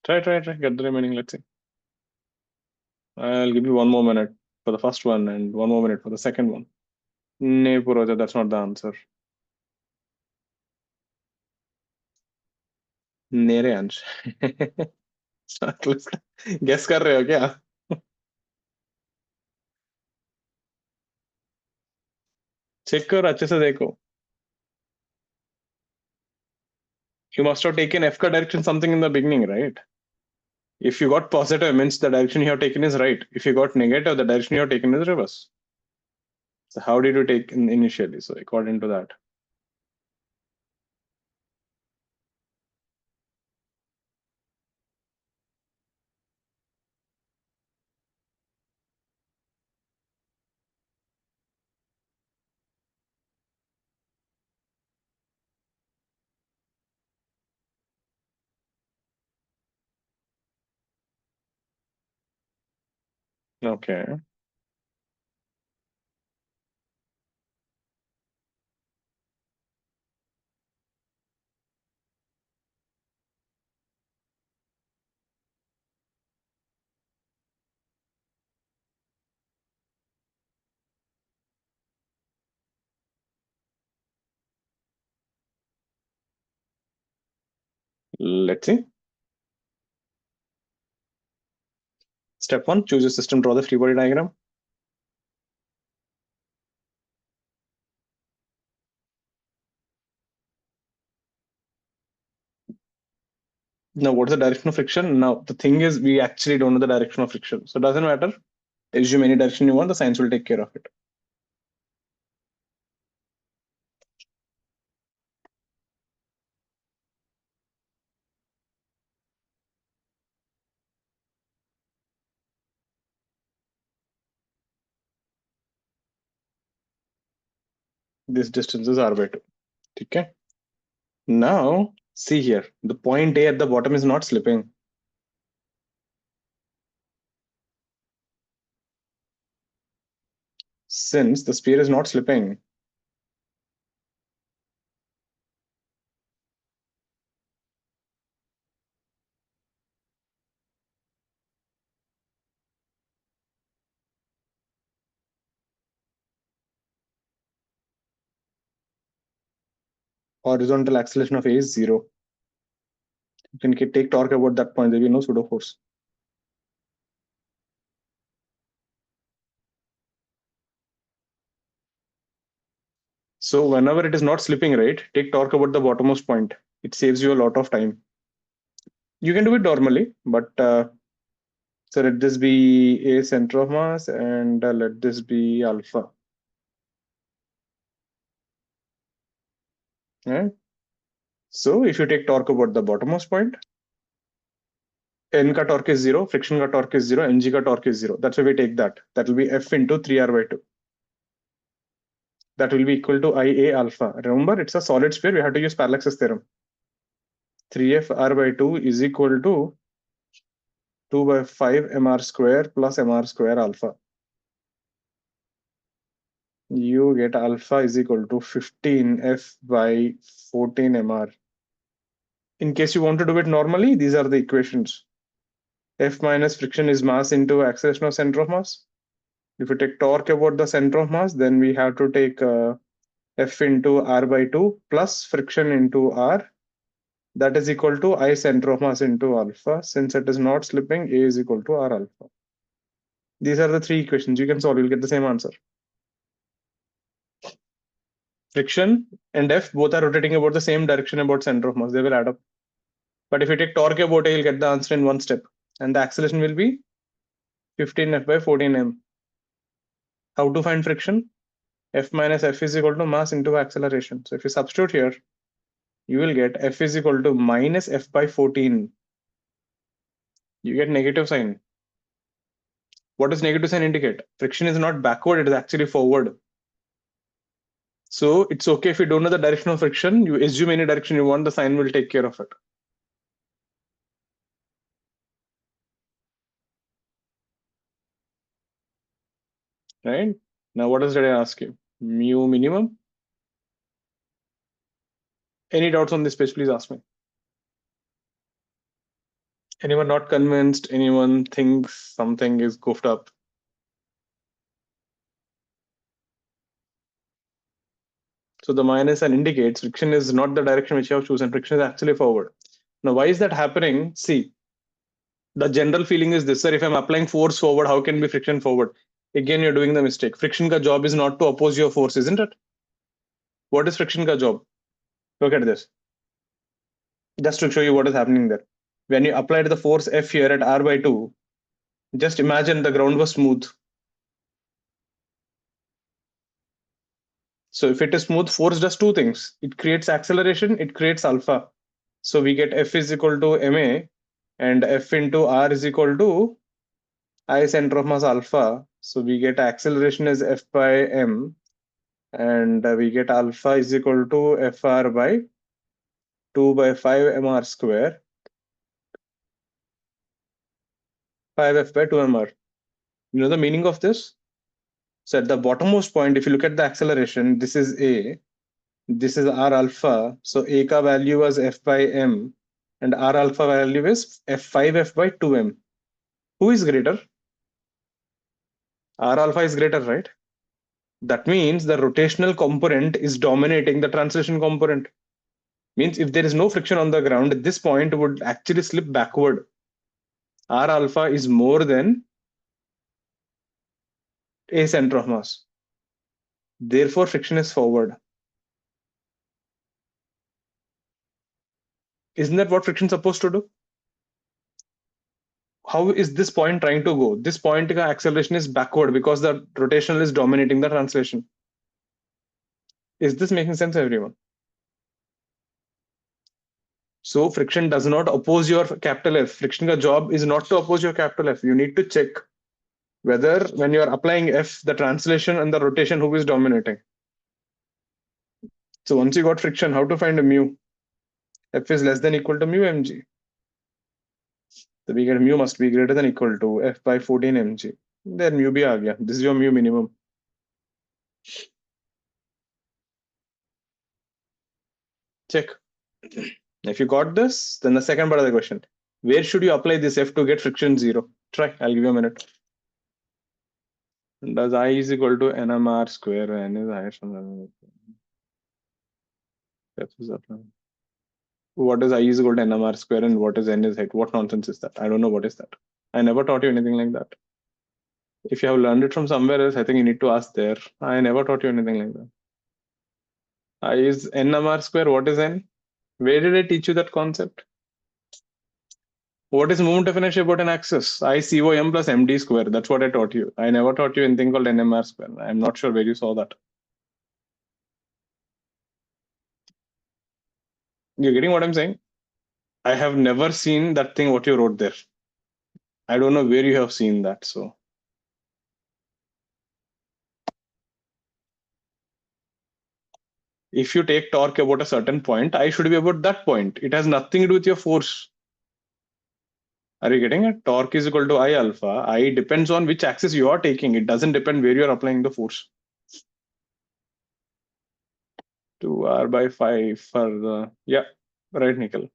[SPEAKER 2] Try. Get the remaining. Let's see. I'll give you 1 more minute for the first one and 1 more minute for the second one. Nee, Puroja, that's not the answer. नेरे अंश guess कर रहे हो क्या? Check करो अच्छे से देखो. You must have taken F ka direction something in the beginning, right? If you got positive, means the direction you have taken is right. If you got negative, the direction you have taken is reverse. So how did you take initially? So according to that. Okay. Let's see. Step 1, choose your system, draw the free body diagram. Now, what's the direction of friction? Now, the thing is, we actually don't know the direction of friction. So it doesn't matter. Assume any direction you want, the science will take care of it. This distance is r by 2. Okay. Now, see here, the point A at the bottom is not slipping. Since the sphere is not slipping, horizontal acceleration of A is 0. You can take torque about that point, there will be no pseudo force. So whenever it is not slipping, right, take torque about the bottommost point. It saves you a lot of time. You can do it normally, but so let this be A center of mass and let this be alpha. Right? So if you take torque about the bottommost point, N ka torque is 0, friction ka torque is 0, Ng ka torque is 0. That's why we take that. That will be F into 3R by 2. That will be equal to IA alpha. Remember, it's a solid sphere. We have to use parallaxes theorem. 3F R by 2 is equal to 2 by 5 mr square plus mr square alpha. You get alpha is equal to 15F by 14 mr. In case you want to do it normally, these are the equations. F minus friction is mass into acceleration of center of mass. If you take torque about the center of mass, then we have to take F into R by 2 plus friction into R. That is equal to I center of mass into alpha. Since it is not slipping, A is equal to R alpha. These are the three equations. You can solve, you'll get the same answer. Friction and F both are rotating about the same direction about center of mass. They will add up. But if you take torque about A, you'll get the answer in one step. And the acceleration will be 15F by 14m. How to find friction? F minus F is equal to mass into acceleration. So if you substitute here, you will get F is equal to minus F by 14. You get negative sign. What does negative sign indicate? Friction is not backward, it is actually forward. So it's okay if you don't know the direction of friction, you assume any direction you want, the sign will take care of it. right? Now, what else did I ask you? Mu minimum. Any doubts on this page, please ask me. Anyone not convinced? Anyone thinks something is goofed up? So the minus sign indicates friction is not the direction which you have chosen. Friction is actually forward. Now, why is that happening? See, the general feeling is this, sir. If I'm applying force forward, how can be friction forward? Again, you're doing the mistake. Friction ka job is not to oppose your force, isn't it? What is friction ka job? Look at this. Just to show you what is happening there. When you applied the force F here at R by 2, just imagine the ground was smooth. So if it is smooth, force does two things. It creates acceleration, it creates alpha. So we get F is equal to ma, and F into R is equal to I center of mass alpha. So we get acceleration is F by m, and we get alpha is equal to Fr by 2 by 5 mr square, 5F by 2 mr. You know the meaning of this? So at the bottommost point, if you look at the acceleration, this is A, this is R alpha. So A ka value was F by m, and R alpha value is F5F by 2m. Who is greater? R alpha is greater, right? That means the rotational component is dominating the translation component. Means if there is no friction on the ground, this point would actually slip backward. R alpha is more than A center of mass. Therefore, friction is forward. Isn't that what friction is supposed to do? How is this point trying to go? This point acceleration is backward because the rotational is dominating the translation. Is this making sense, everyone? So friction does not oppose your capital F. Friction ka job is not to oppose your capital F. You need to check whether when you are applying F, the translation and the rotation, who is dominating. So once you got friction, how to find a mu? F is less than equal to mu mg. So we get mu must be greater than equal to F by 14 mg. Then mu bhi aa gaya. This is your mu minimum. Check. If you got this, then the second part of the question, where should you apply this F to get friction zero? Try, I'll give you a minute. Does I is equal to NMR square, N is higher from the F is up. What is I is equal to NMR square and what is N is height? What nonsense is that? I don't know what is that. I never taught you anything like that. If you have learned it from somewhere else, I think you need to ask there. I never taught you anything like that. I is NMR square, what is N? Where did I teach you that concept? What is moment of inertia about an axis? I COM plus MD square. That's what I taught you. I never taught you anything called NMR square. I'm not sure where you saw that. You're getting what I'm saying? I have never seen that thing what you wrote there. I don't know where you have seen that. So if you take torque about a certain point, I should be about that point. It has nothing to do with your force. Are you getting it? Torque is equal to I alpha. I depends on which axis you are taking. It doesn't depend where you are applying the force. 2R by 5 for the, yeah, right, Nikhil.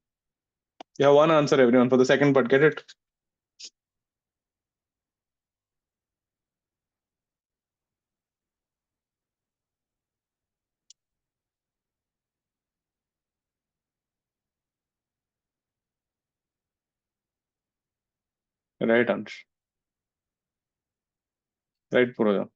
[SPEAKER 2] You have one answer, everyone, for the second part. Get it? Right, Ansh. Right, Purja.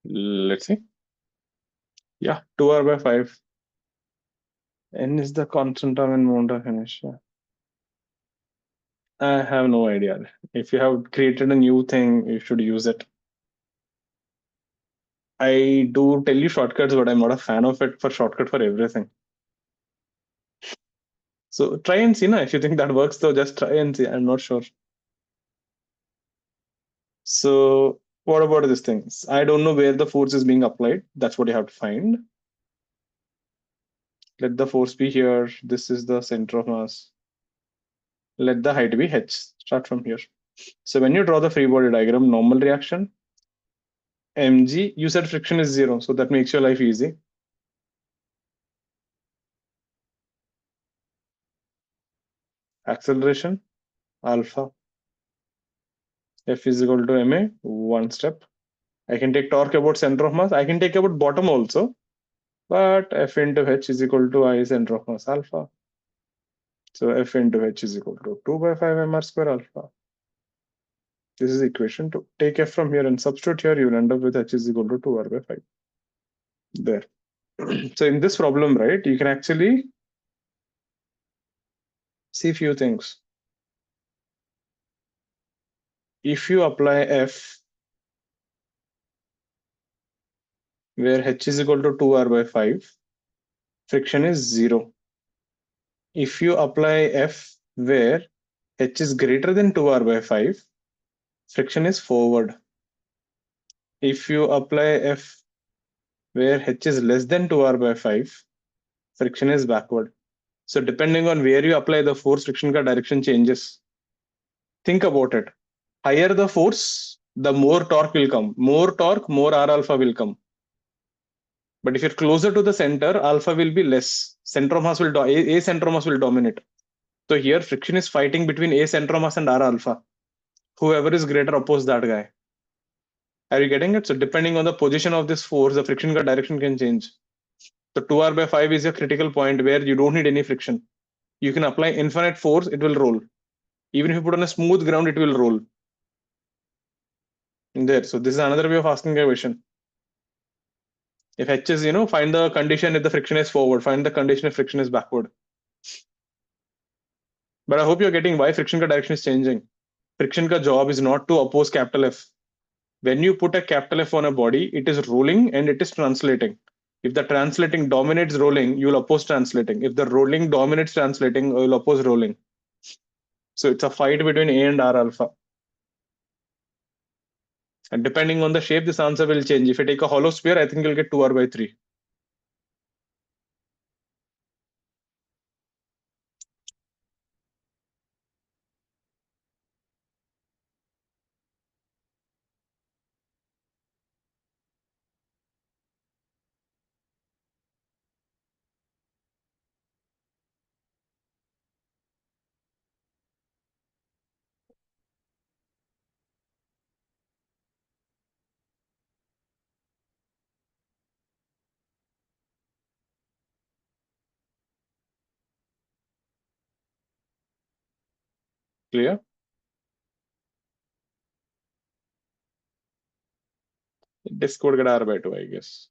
[SPEAKER 2] Let's see. Yeah, 2R by 5. N is the constant term in moment of inertia. I have no idea. If you have created a new thing, you should use it. I do tell you shortcuts, but I'm not a fan of it for shortcut for everything. So try and see, na, if you think that works, though, just try and see. I'm not sure. So what about these things? I don't know where the force is being applied. That's what you have to find. Let the force be here. This is the center of mass. Let the height be h. Start from here. So when you draw the free body diagram, normal reaction, mg, you said friction is 0, so that makes your life easy. Acceleration, alpha, f is equal to ma, one step. I can take torque about center of mass. I can take about bottom also, but f into h is equal to I center of mass alpha. So f into h is equal to 2 by 5 mr square alpha. This is equation 2. Take f from here and substitute here, you will end up with h is equal to 2r by 5. There. So in this problem, right, you can actually see few things. If you apply f where h is equal to 2r by 5, friction is 0. If you apply f where h is greater than 2r by 5, friction is forward. If you apply f where h is less than 2r by 5, friction is backward. So depending on where you apply the force, friction ka direction changes. Think about it. Higher the force, the more torque will come. More torque, more R alpha will come. But if you're closer to the center, alpha will be less. Center of mass will A center of mass will dominate. So here friction is fighting between A center of mass and R alpha. Whoever is greater, oppose that guy. Are you getting it? So depending on the position of this force, the friction direction can change. So 2r by 5 is a critical point where you don't need any friction. You can apply infinite force, it will roll. Even if you put on a smooth ground, it will roll. There. So this is another way of asking a question. If h is, find the condition if the friction is forward, find the condition if friction is backward. But I hope you're getting why friction ka direction is changing. Friction ka job is not to oppose capital F. When you put a capital F on a body, it is rolling and it is translating. If the translating dominates rolling, you will oppose translating. If the rolling dominates translating, you will oppose rolling. So it's a fight between A and R alpha. And depending on the shape, this answer will change. If I take a hollow sphere, I think you'll get 2r by 3. Clear? This could get r by 2, I guess.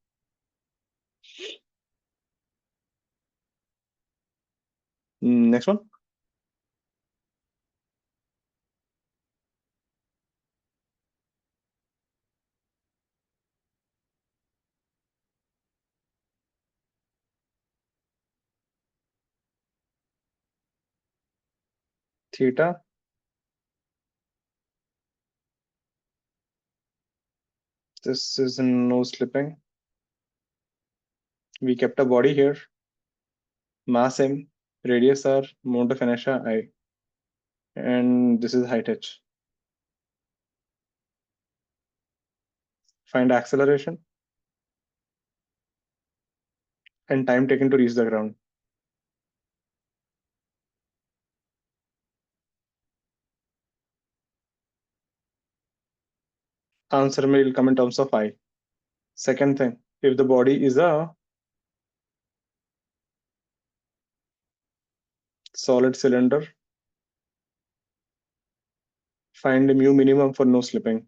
[SPEAKER 2] Next one. Theta. This is no slipping. We kept a body here. Mass m, radius r, amount of inertia I. And this is height h. Find acceleration and time taken to reach the ground. Answer will come in terms of I. Second thing, if the body is a solid cylinder, find mu minimum for no slipping.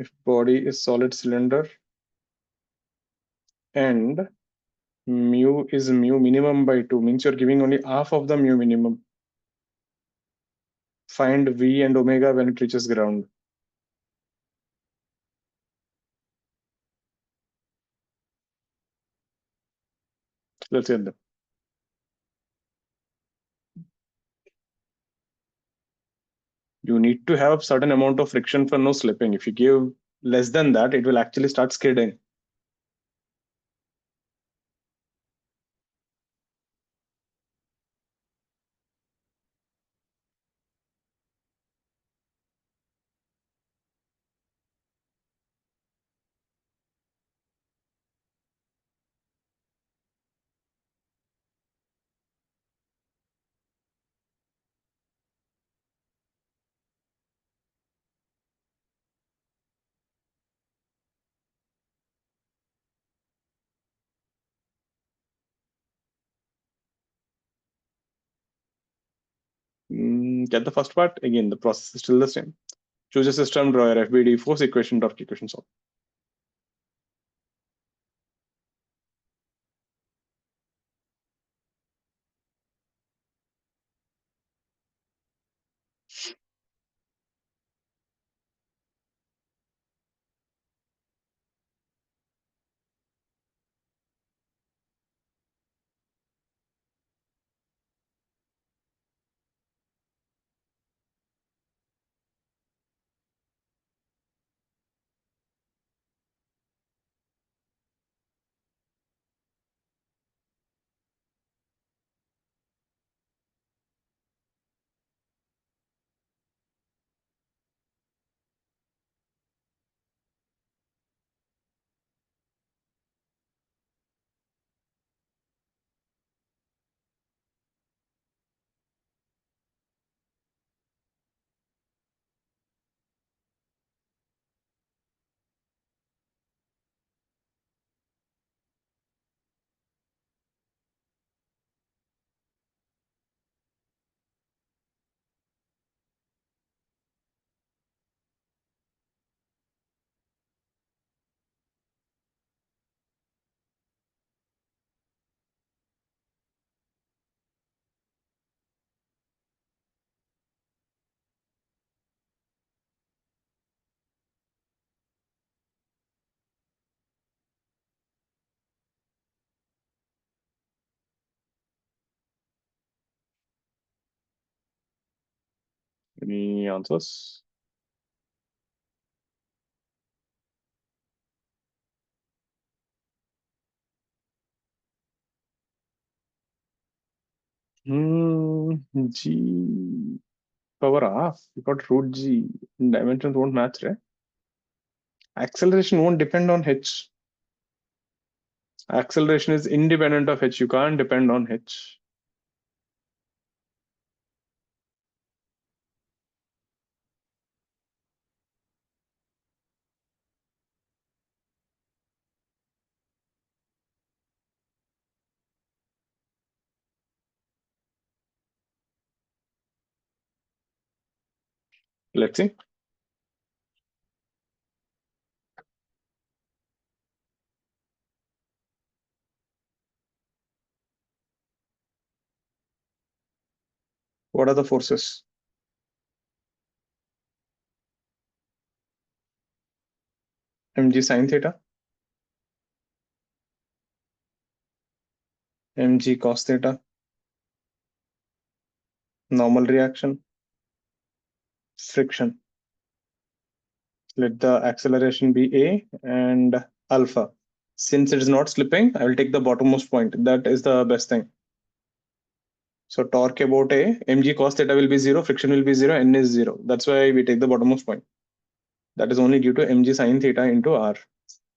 [SPEAKER 2] if body is solid cylinder and mu is mu minimum by 2, means you're giving only half of the mu minimum. Find V and omega when it reaches ground. Let's get them. You need to have certain amount of friction for no slipping. If you give less than that, it will actually start skidding. Get the first part. Again, the process is still the same. Choose a system, draw your FBD, force equation, torque equation, solve. Any answers? G power half. You got root G. Dimensions won't match, right? Acceleration won't depend on H. Acceleration is independent of H. You can't depend on H. Let's see. What are the forces? Mg sine theta, mg cos theta, normal reaction, friction. Let the acceleration be A and alpha. Since it is not slipping, I will take the bottommost point. That is the best thing. So torque about A, mg cos theta will be 0, friction will be 0, n is 0. That's why we take the bottommost point. That is only due to mg sine theta into r.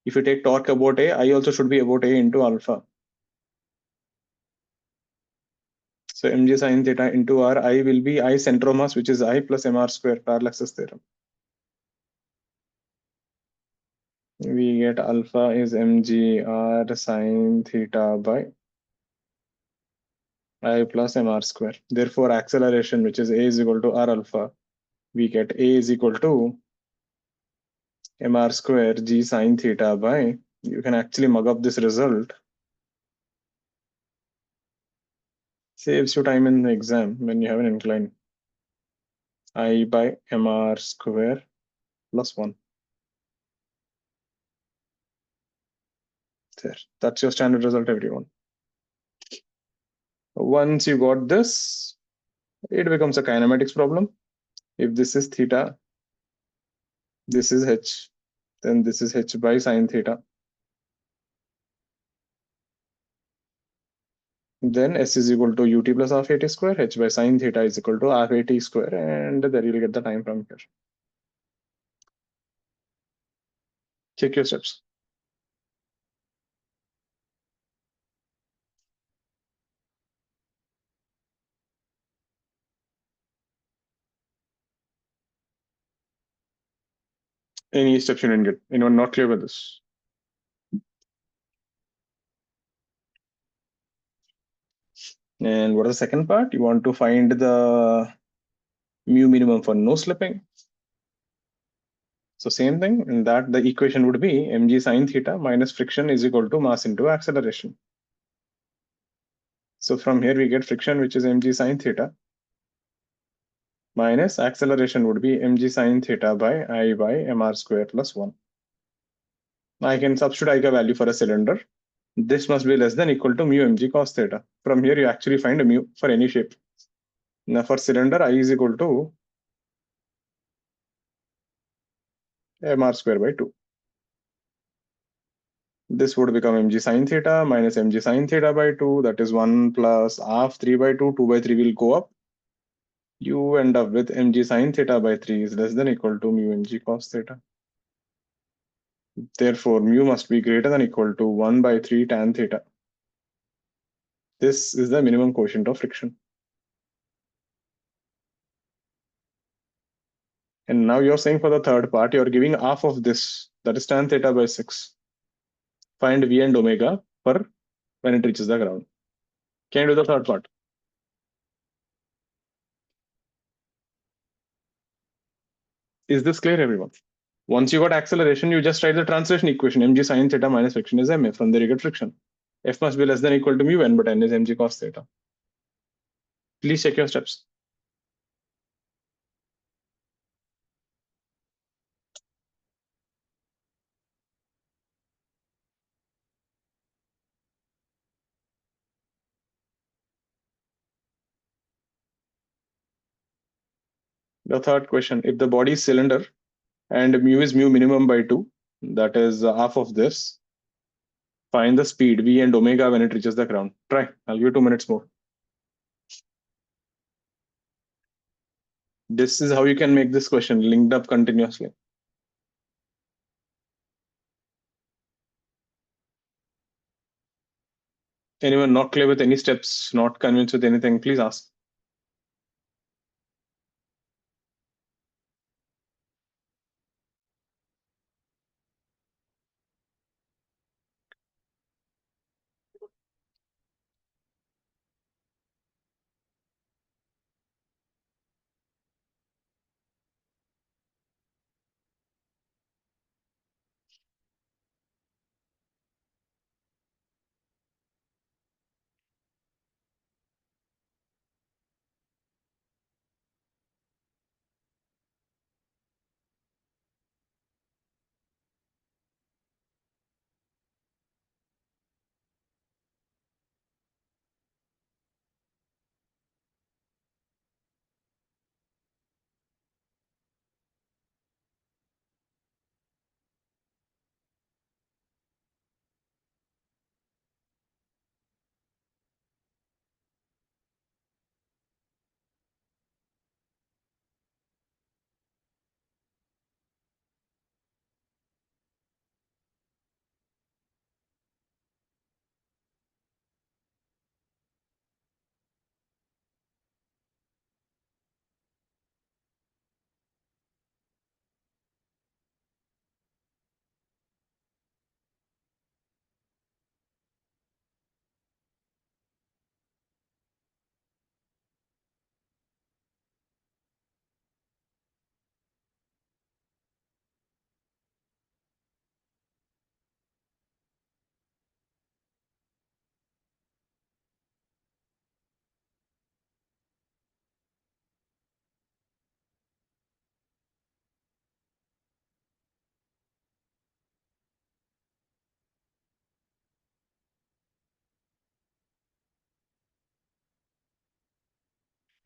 [SPEAKER 2] If you take torque about A, I also should be about A into alpha. So mg sine theta into r, I will be I center of mass, which is I plus mr square, parallaxes theorem. We get alpha is mgr sine theta by I plus mr square. Therefore, acceleration, which is a is equal to r alpha, we get a is equal to mr square g sine theta by, you can actually mug up this result. Saves you time in the exam when you have an incline. I by mr square plus 1. There. That's your standard result, everyone. Once you got this, it becomes a kinematics problem. If this is theta, this is h, then this is h by sine theta. Then s is equal to ut plus half at square, h by sine theta is equal to half at square, and there you'll get the time from here. Check your steps. Any steps you didn't get? Anyone not clear with this? And what is the second part? You want to find the mu minimum for no slipping. So same thing, in that the equation would be mg sine theta minus friction is equal to mass into acceleration. So from here we get friction, which is mg sine theta, minus acceleration would be mg sine theta by I by mr square plus 1. I can substitute I value for a cylinder. This must be less than equal to mu mg cos theta. From here you actually find a mu for any shape. Now for cylinder, I is equal to mr square by 2. This would become mg sine theta minus mg sine theta by 2. That is 1 plus half 3 by 2. 2 by 3 will go up. You end up with mg sine theta by 3 is less than equal to mu mg cos theta. Therefore, mu must be greater than equal to 1 by 3 tan theta. This is the minimum coefficient of friction. And now you're saying for the third part, you're giving half of this, that is tan theta by 6. Find V and omega for when it reaches the ground. Can you do the third part? Is this clear, everyone? Once you got acceleration, you just write the translation equation. Mg sine theta minus friction is ma. From there you get friction. F must be less than equal to mu n, but n is mg cos theta. Please check your steps. The third question, if the body is cylinder and mu is mu minimum by 2, that is half of this, find the speed V and omega when it reaches the ground. Try. I'll give you 2 minutes more. This is how you can make this question linked up continuously. Anyone not clear with any steps, not convinced with anything, please ask.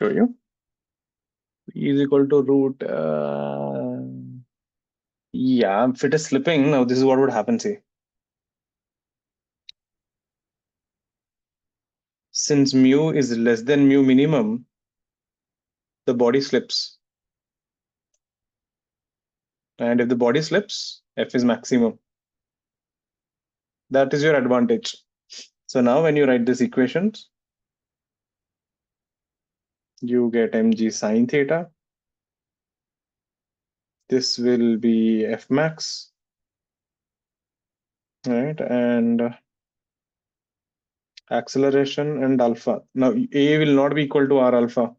[SPEAKER 2] Show you. E is equal to root. Yeah, if it is slipping, now this is what would happen, see. Since mu is less than mu minimum, the body slips. And if the body slips, F is maximum. That is your advantage. So now when you write these equations, you get mg sine theta. This will be F max, right? And acceleration and alpha. Now A will not be equal to R alpha.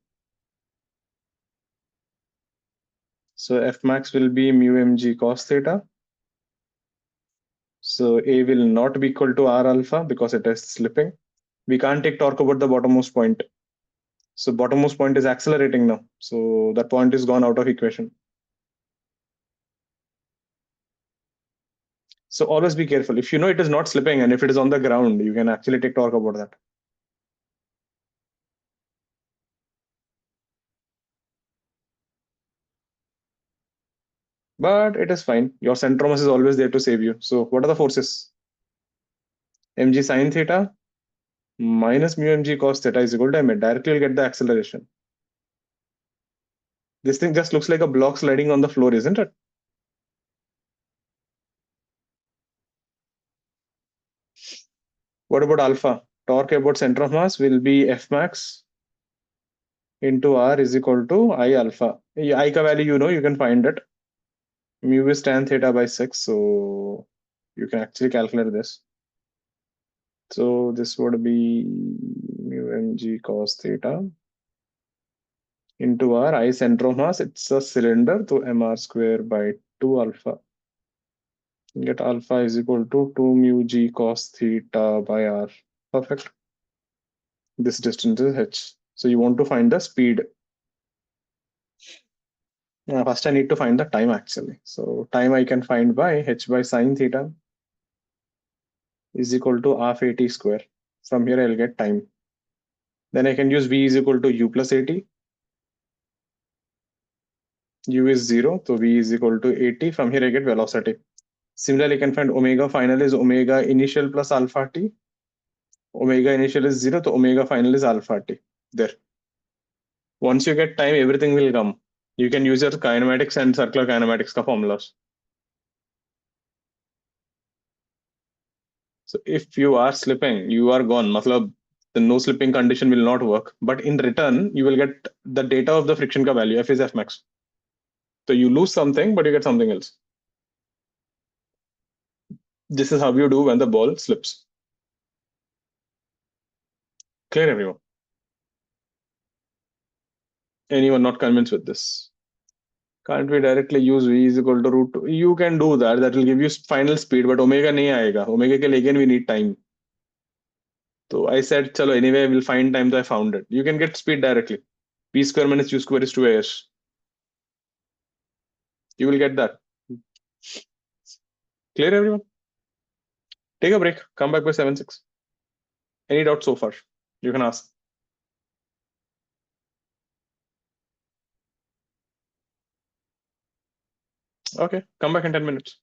[SPEAKER 2] So F max will be mu mg cos theta. So A will not be equal to R alpha because it is slipping. We can't take torque about the bottommost point. So bottommost point is accelerating now. So that point is gone out of equation. So always be careful. If you know it is not slipping and if it is on the ground, you can actually take torque about that. But it is fine. Your center of mass is always there to save you. So what are the forces? Mg sine theta minus mu mg cos theta is equal to ma. Directly you'll get the acceleration. This thing just looks like a block sliding on the floor, isn't it? What about alpha? Torque about center of mass will be F max into R is equal to I alpha. I ka value, you can find it. Mu is tan theta by 6. So you can actually calculate this. So this would be mu mg cos theta into R. I center of mass, it's a cylinder, so mr square by 2 alpha. Get alpha is equal to 2 mu g cos theta by R. Perfect. This distance is h. So you want to find the speed. First I need to find the time actually. So time I can find by h by sine theta is equal to half at square. From here I'll get time. Then I can use v is equal to u plus at. U is 0, so v is equal to at. From here I get velocity. Similarly, I can find omega final is omega initial plus alpha t. Omega initial is 0, so omega final is alpha t. There. Once you get time, everything will come. You can use your kinematics and circular kinematics ka formulas. So if you are slipping, you are gone. Matlab, the no slipping condition will not work. But in return, you will get the data of the friction ka value. F is F max. So you lose something, but you get something else. This is how you do when the ball slips. Clear, everyone? Anyone not convinced with this? Can't we directly use v is equal to root 2? You can do that. That will give you final speed, but omega nahi aayega. Omega ke liye again we need time. So I said, chalo, anyway, we'll find time. So I found it. You can get speed directly. V square minus u square is 2as. You will get that. Clear, everyone? Take a break. Come back by 7:06. Any doubts so far? You can ask. Okay, come back in 10 minutes.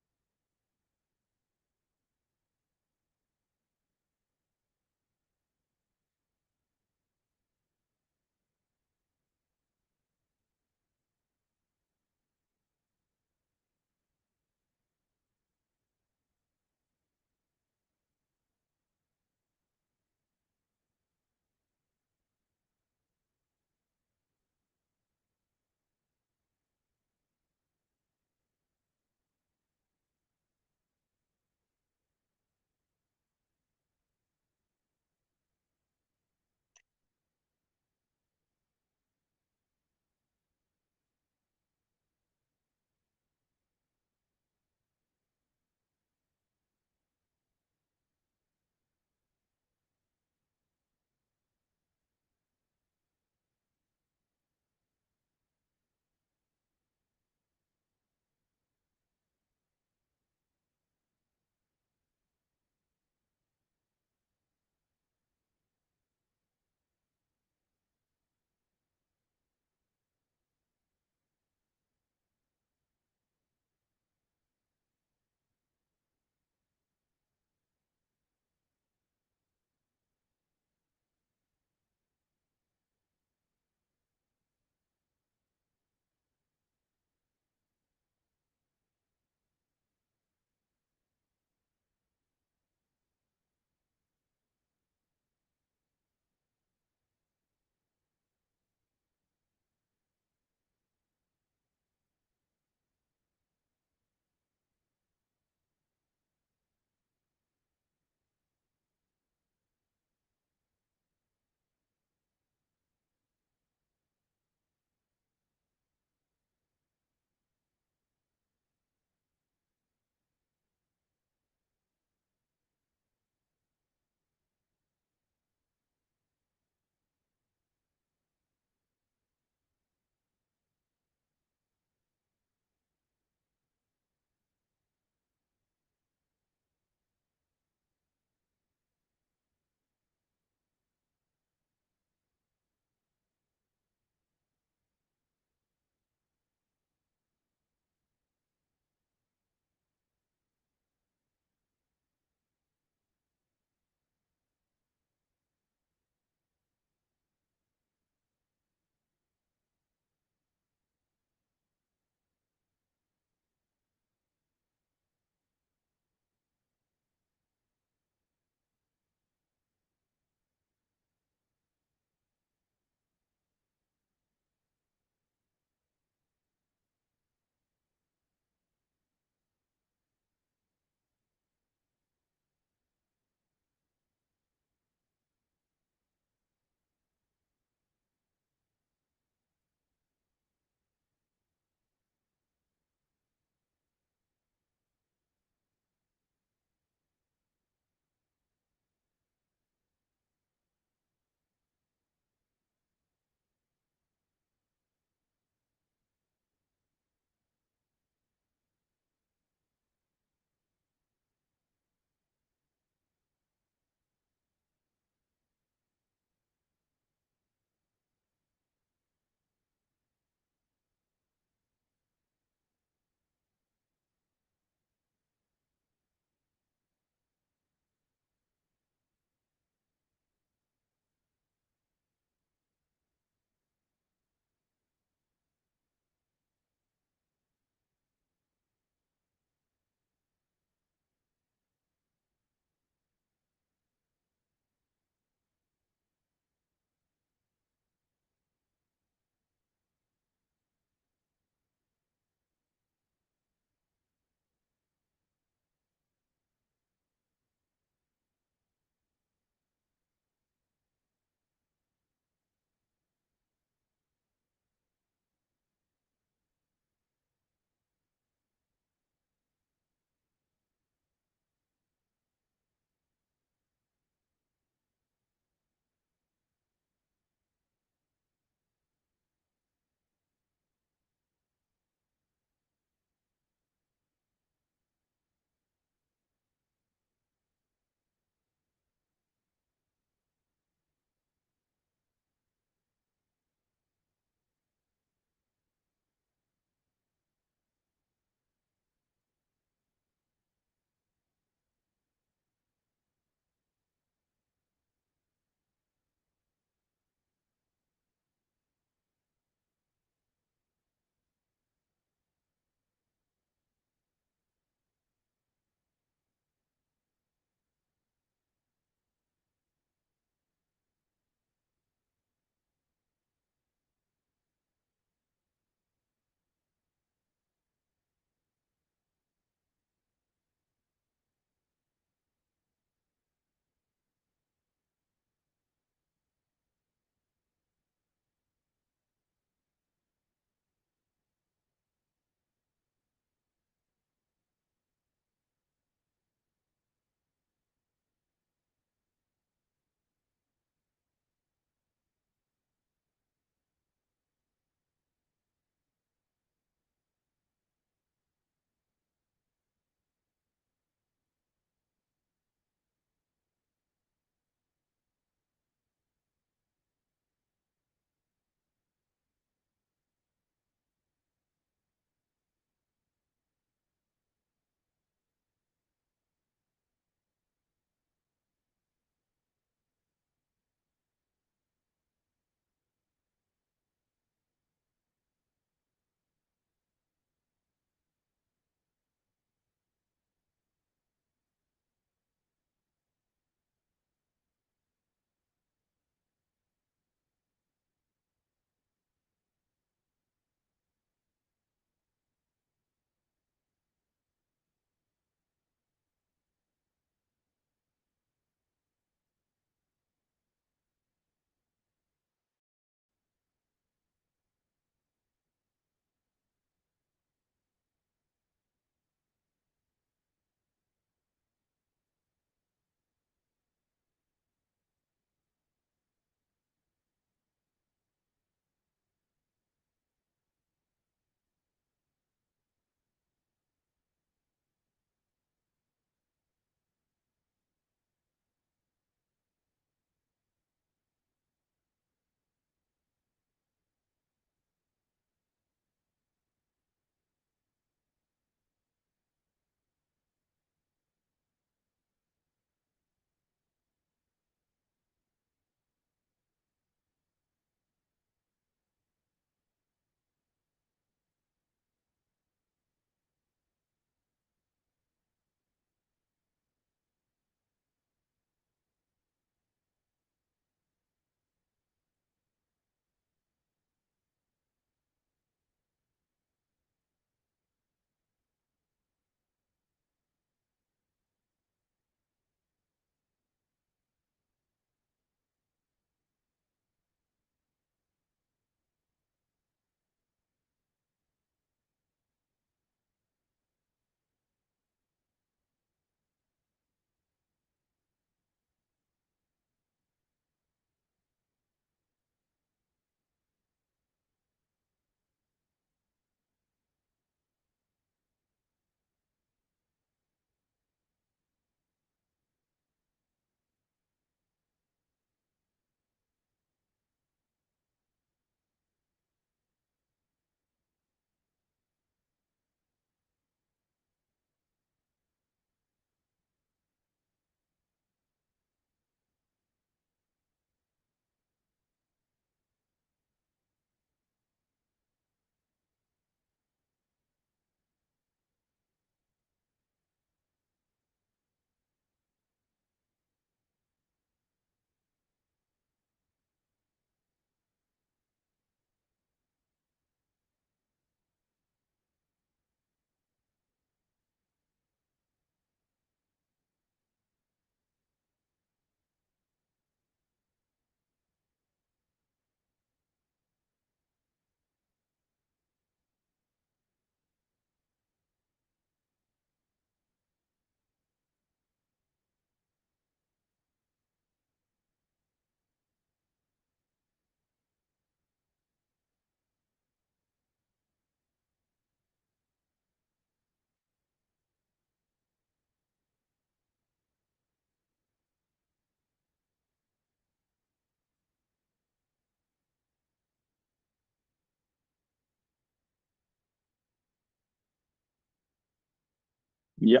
[SPEAKER 2] Yeah.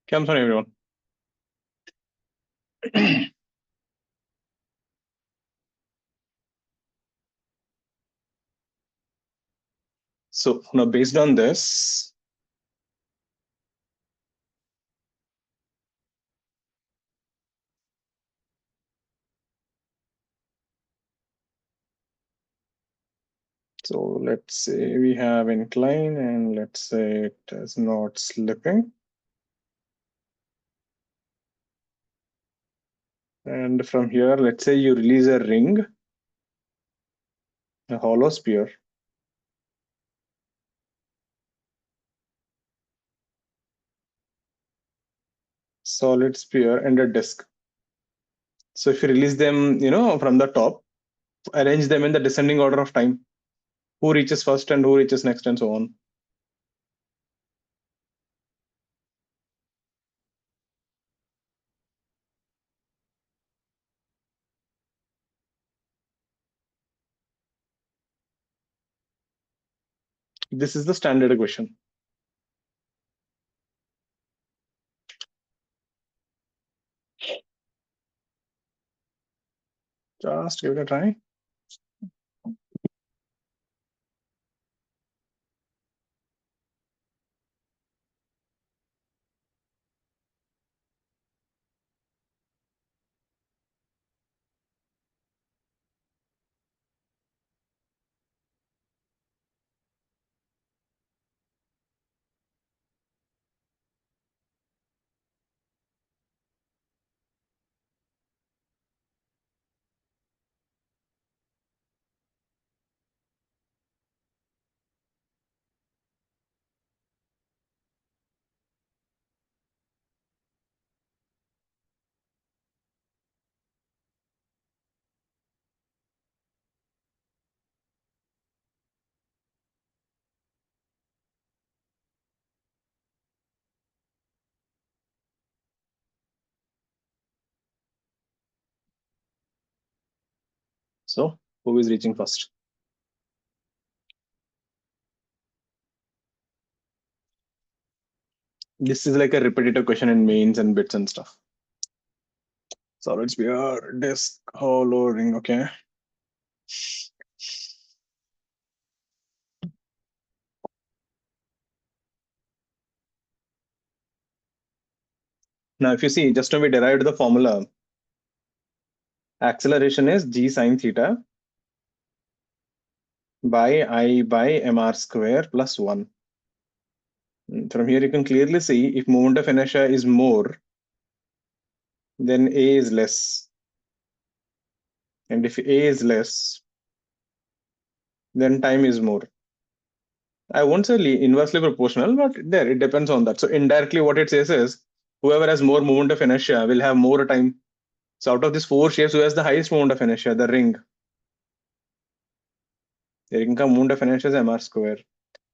[SPEAKER 2] Comes on, everyone. So now based on this, so let's say we have incline and let's say it is not slipping. And from here, let's say you release a ring, a hollow sphere. Solid sphere and a disk. So if you release them, from the top, arrange them in the descending order of time. Who reaches first and who reaches next and so on. This is the standard equation. Just give it a try. So who is reaching first? This is like a repetitive question in mains and bits and stuff. Solid sphere, disk, hollow ring. Okay. Now, if you see, just when we derived the formula, acceleration is g sine theta by I by mr square plus 1. From here, you can clearly see if moment of inertia is more, then A is less. And if A is less, then time is more. I won't say inversely proportional, but there it depends on that. So indirectly, what it says is whoever has more moment of inertia will have more time. So out of these four shapes, who has the highest moment of inertia? The ring. The ring का moment of inertia is mr square.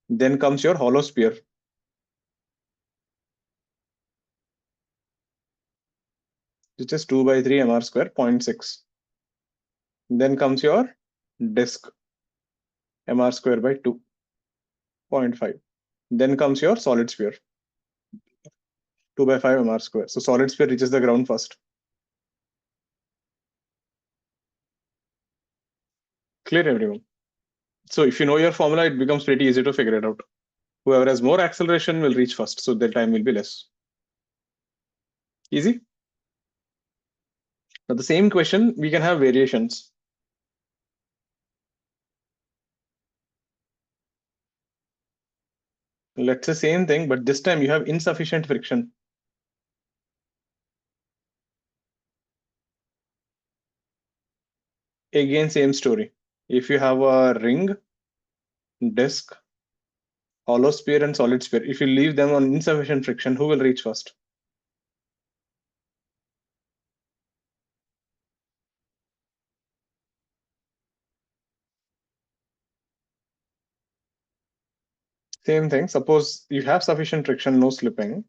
[SPEAKER 2] Then comes your hollow sphere. Which is 2 by 3 mr square, 0.6. Then comes your disk, mr square by 2, 0.5. Then comes your solid sphere, 2 by 5 mr square. So solid sphere reaches the ground first. Clear, everyone? So if you know your formula, it becomes pretty easy to figure it out. Whoever has more acceleration will reach first, so their time will be less. Easy? Now the same question, we can have variations. Let's say same thing, but this time you have insufficient friction. Again, same story. If you have a ring, disk, hollow sphere, and solid sphere, if you leave them on insufficient friction, who will reach first? Same thing. Suppose you have sufficient friction, no slipping.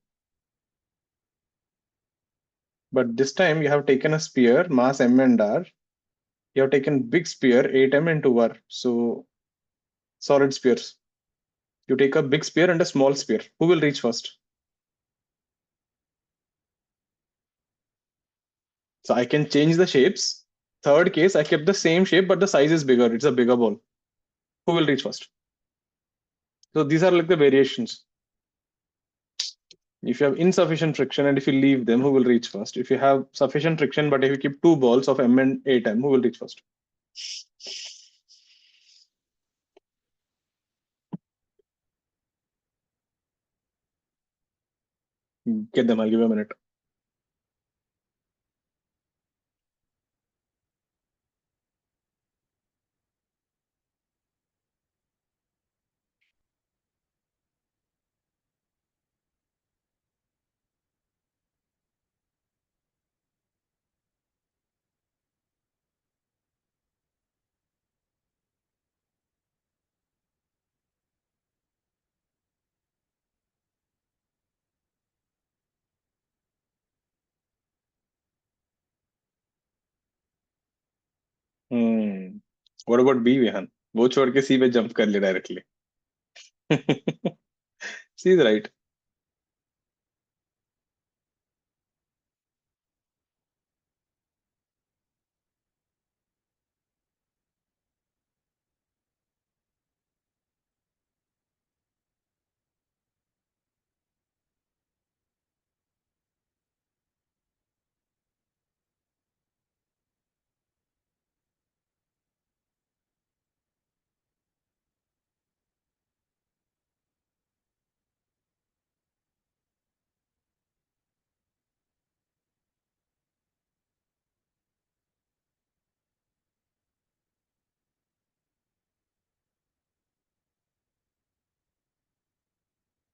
[SPEAKER 2] But this time you have taken a sphere, mass m and r. You have taken big sphere, 8m into r. So solid spheres. You take a big sphere and a small sphere. Who will reach first? So I can change the shapes. Third case, I kept the same shape, but the size is bigger. It's a bigger ball. Who will reach first? So these are like the variations. If you have insufficient friction and if you leave them, who will reach first? If you have sufficient friction, but if you keep two balls of M and 8M, who will reach first? Get them, I'll give you a minute. What about B, Vihan? वो छोड़ के C पे jump कर ले directly. C is right.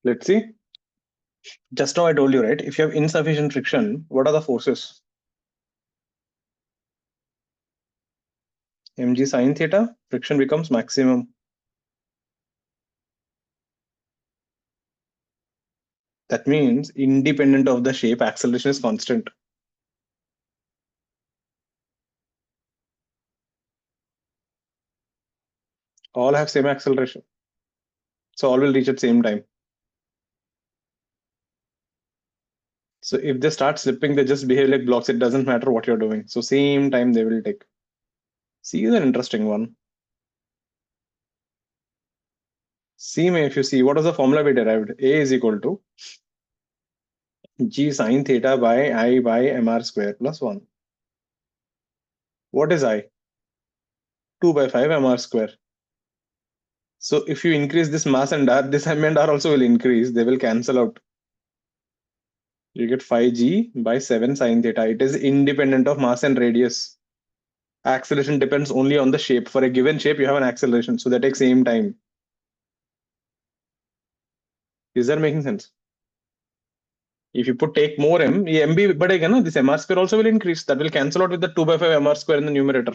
[SPEAKER 2] Let's see. Just now I told you, right? If you have insufficient friction, what are the forces? Mg sine theta, friction becomes maximum. That means independent of the shape, acceleration is constant. All have same acceleration. So all will reach at same time. So if they start slipping, they just behave like blocks. It doesn't matter what you're doing. So same time they will take. C is an interesting one. C may, if you see, what was the formula we derived? A is equal to G sine theta by I by mr square plus 1. What is I? 2 by 5 mr square. So if you increase this mass and R, this M and R also will increase. They will cancel out. You get 5G by 7 sine theta. It is independent of mass and radius. Acceleration depends only on the shape. For a given shape, you have an acceleration. So that takes same time. Is that making sense? If you take more M, ये M भी बढ़ेगा ना? This mr square also will increase. That will cancel out with the 2 by 5 mr square in the numerator.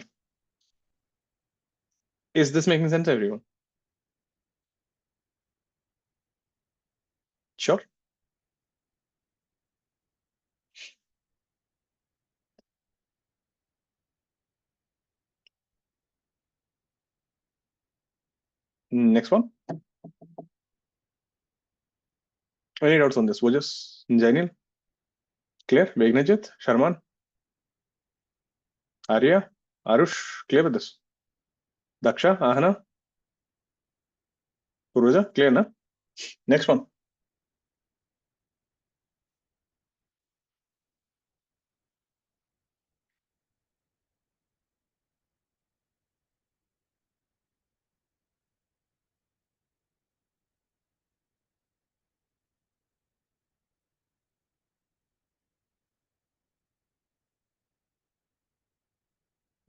[SPEAKER 2] Is this making sense, everyone? Sure. Next one. Any doubts on this? Wojas, Jainil, clear? Megnajit, Sharman, Arya, Arush, clear with this? Daksha, Ahana, Puruja, clear na? Next one.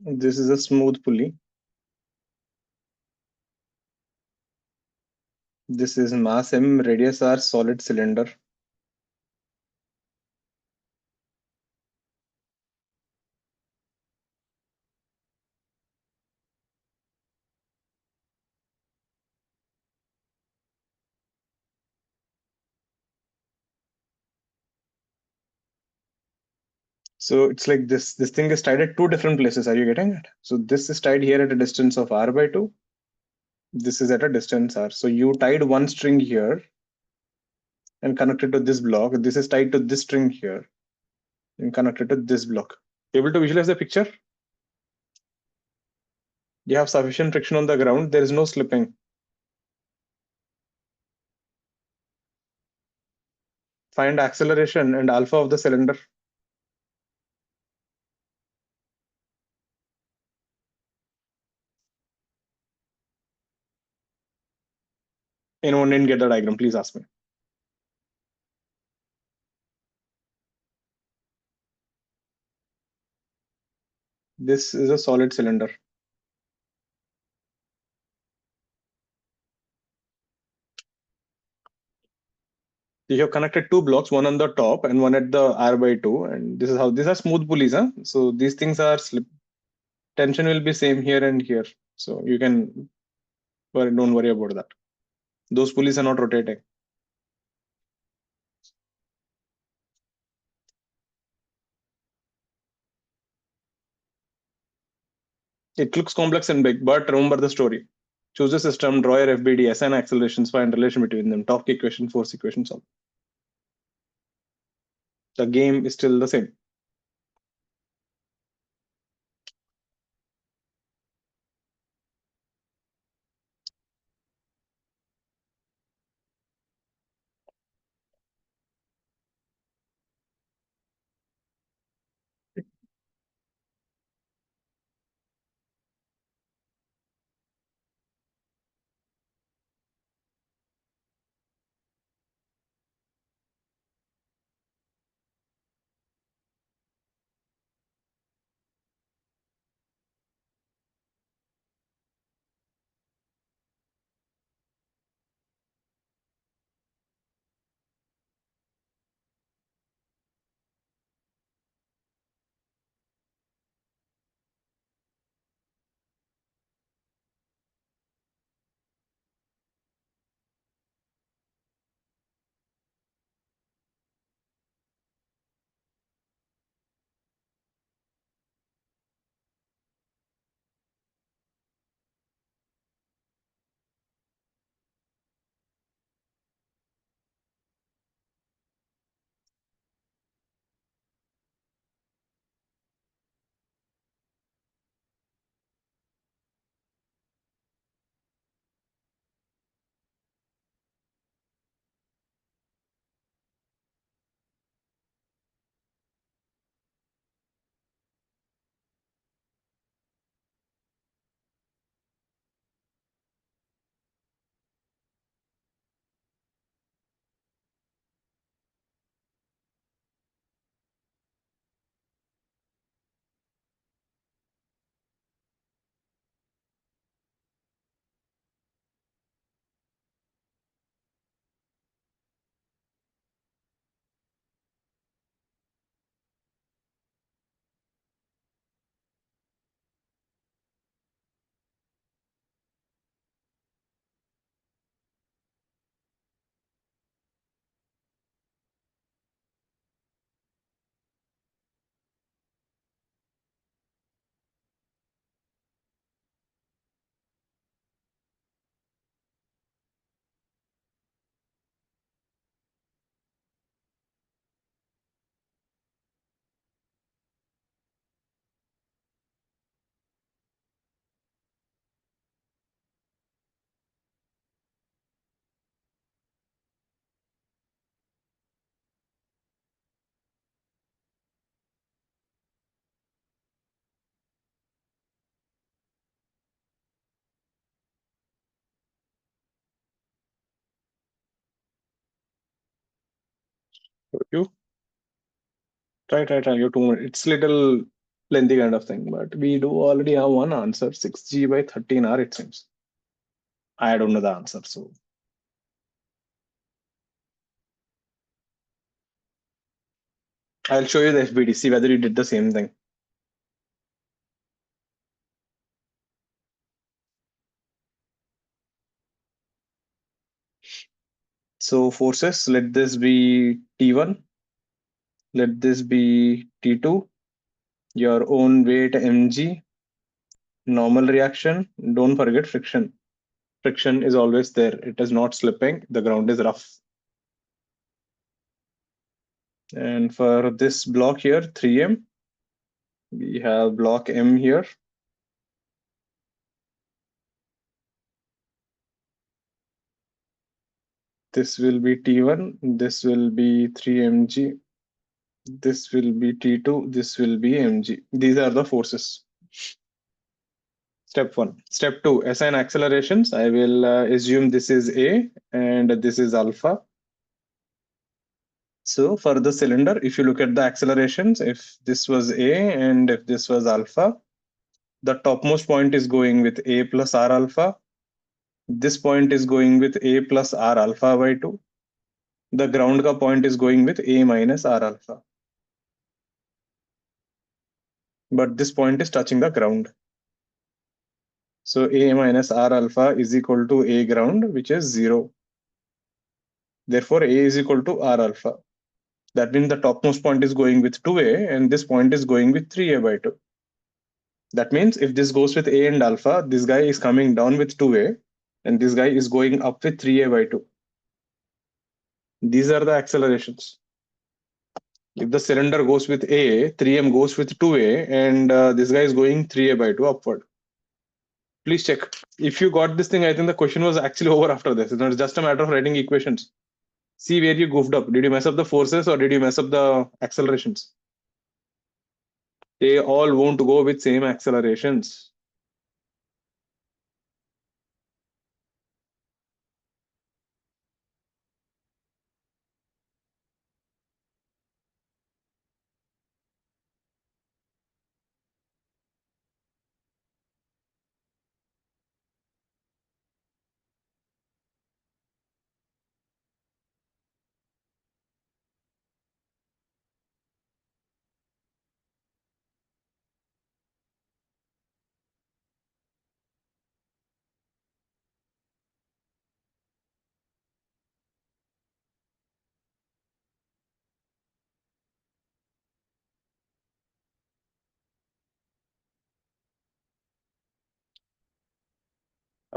[SPEAKER 2] This is a smooth pulley. This is mass M, radius R, solid cylinder. So it's like this thing is tied at two different places. Are you getting it? So this is tied here at a distance of R by 2. This is at a distance R. So you tied one string here and connected to this block. This is tied to this string here and connected to this block. Able to visualize the picture? You have sufficient friction on the ground. There is no slipping. Find acceleration and alpha of the cylinder. Anyone didn't get the diagram, please ask me. This is a solid cylinder. You have connected two blocks, one on the top and one at the R/2. And this is how these are smooth pulleys. Huh? So these things are slip. Tension will be same here and here. So you can don't worry about that. Those pulleys are not rotating. It looks complex and big, but remember the story. Choose a system, draw your FBD, assign accelerations, find relation between them, torque equation, force equation, solve. The game is still the same. You try. You 2 minutes. It's little lengthy kind of thing, but we do already have one answer. 6G by 13R, it seems. I don't know the answer, so I'll show you the FBD, see whether you did the same thing. So forces, let this be T1, let this be T2, your own weight mg, normal reaction, don't forget friction. Friction is always there, it is not slipping, the ground is rough. And for this block here, 3m, We have block M here. This will be T1, this will be 3mg, this will be T2, this will be mg. These are the forces. Step 1. Step 2, assign accelerations. I will assume this is A and this is alpha. So for the cylinder, if you look at the accelerations, if this was A and if this was alpha, the topmost point is going with A plus R alpha. This point is going with A plus R alpha by 2. The ground ka point is going with A minus R alpha. But this point is touching the ground. So A minus R alpha is equal to A ground, which is 0. Therefore, A is equal to R alpha. That means the topmost point is going with 2A and this point is going with 3A by 2. That means if this goes with A and alpha, this guy is coming down with 2A and this guy is going up with 3A by 2. These are the accelerations. If the cylinder goes with A, 3M goes with 2A and this guy is going 3A by 2 upward. Please check. If you got this thing, I think the question was actually over after this. It's just a matter of writing equations. See where you goofed up. Did you mess up the forces or did you mess up the accelerations? They all won't go with same accelerations.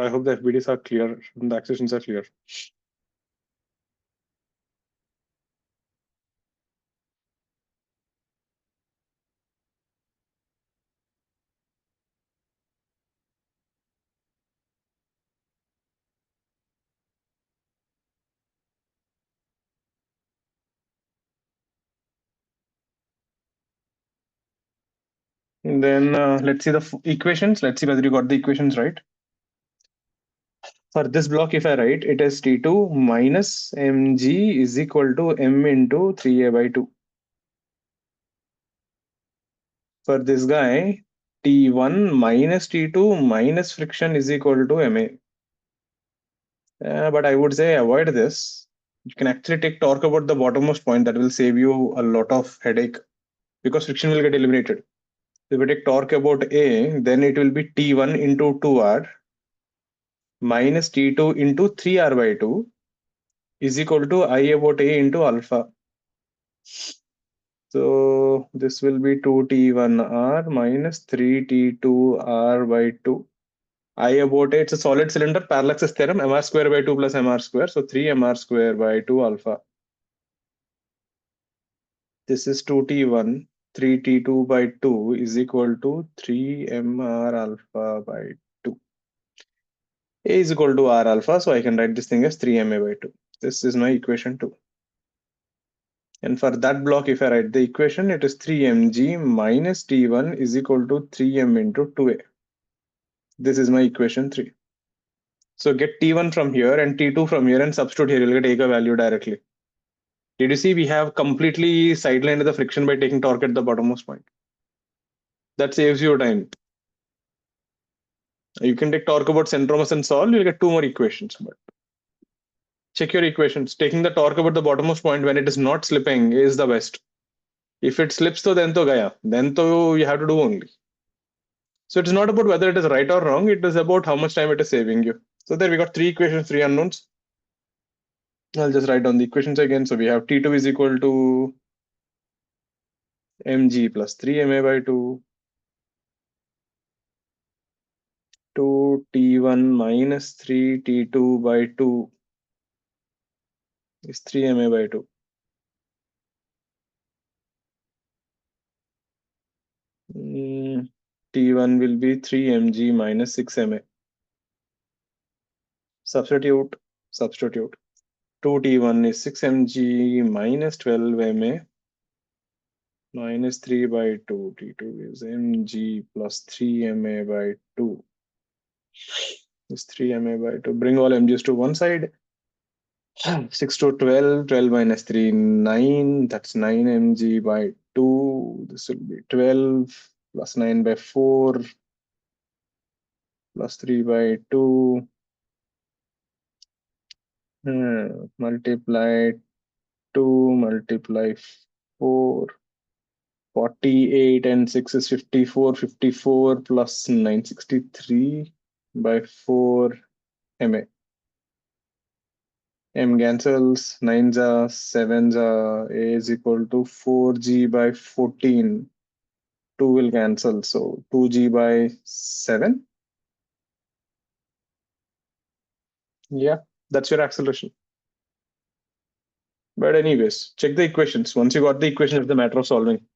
[SPEAKER 2] I hope the FBDs are clear and the accessions are clear. And then let's see the equations. Let's see whether you got the equations right. For this block, if I write, it is T2 minus mg is equal to m into 3a by 2. For this guy, T1 minus T2 minus friction is equal to ma. But I would say avoid this. You can actually take torque about the bottommost point. That will save you a lot of headache because friction will get eliminated. If we take torque about A, then it will be T1 into 2R minus T2 into 3R by 2 is equal to I about A into alpha. So this will be 2T1R minus 3T2R by 2. I about A, it's a solid cylinder, parallax's theorem, mr square by 2 plus mr square. So 3mr square by 2 alpha. This is 2T1, 3T2 by 2 is equal to 3mr alpha by 2. A is equal to R alpha, so I can write this thing as 3ma by 2. This is my equation 2. And for that block, if I write the equation, it is 3mg minus T1 is equal to 3m into 2a. This is my equation 3. So get T1 from here and T2 from here and substitute here, you'll get A value directly. Did you see we have completely sidelined the friction by taking torque at the bottommost point? That saves you time. You can take torque about centromus and solve, you'll get two more equations. But check your equations. Taking the torque about the bottommost point when it is not slipping is the best. If it slips, to then to gaya. Then to you have to do only. So it's not about whether it is right or wrong. It is about how much time it is saving you. So there we got three equations, three unknowns. I'll just write down the equations again. So we have T2 is equal to mg plus 3ma by 2. 2T1 minus 3T2 by 2 is 3ma by 2. By 2. T1 will be 3 mg minus 6 ma. Substitute. 2T1 is 6 mg minus 12 ma minus 3 by 2. T2 is mg plus 3 ma by 2. Is 3 ma by 2. Bring all mg's to one side. 6 to 12. 12 minus 3, 9. That's 9 mg by 2. This will be 12 plus 9 by 4 plus 3 by 2. Multiply 2 multiply 4. 48 and 6 is 54. 54 plus 963 by 4 ma. M cancels. 9s are 7s are A is equal to 4g by 14. 2 will cancel. So 2g by 7. Yeah, that's your acceleration. But anyways, check the equations. Once you got the equation, it's the matter of solving.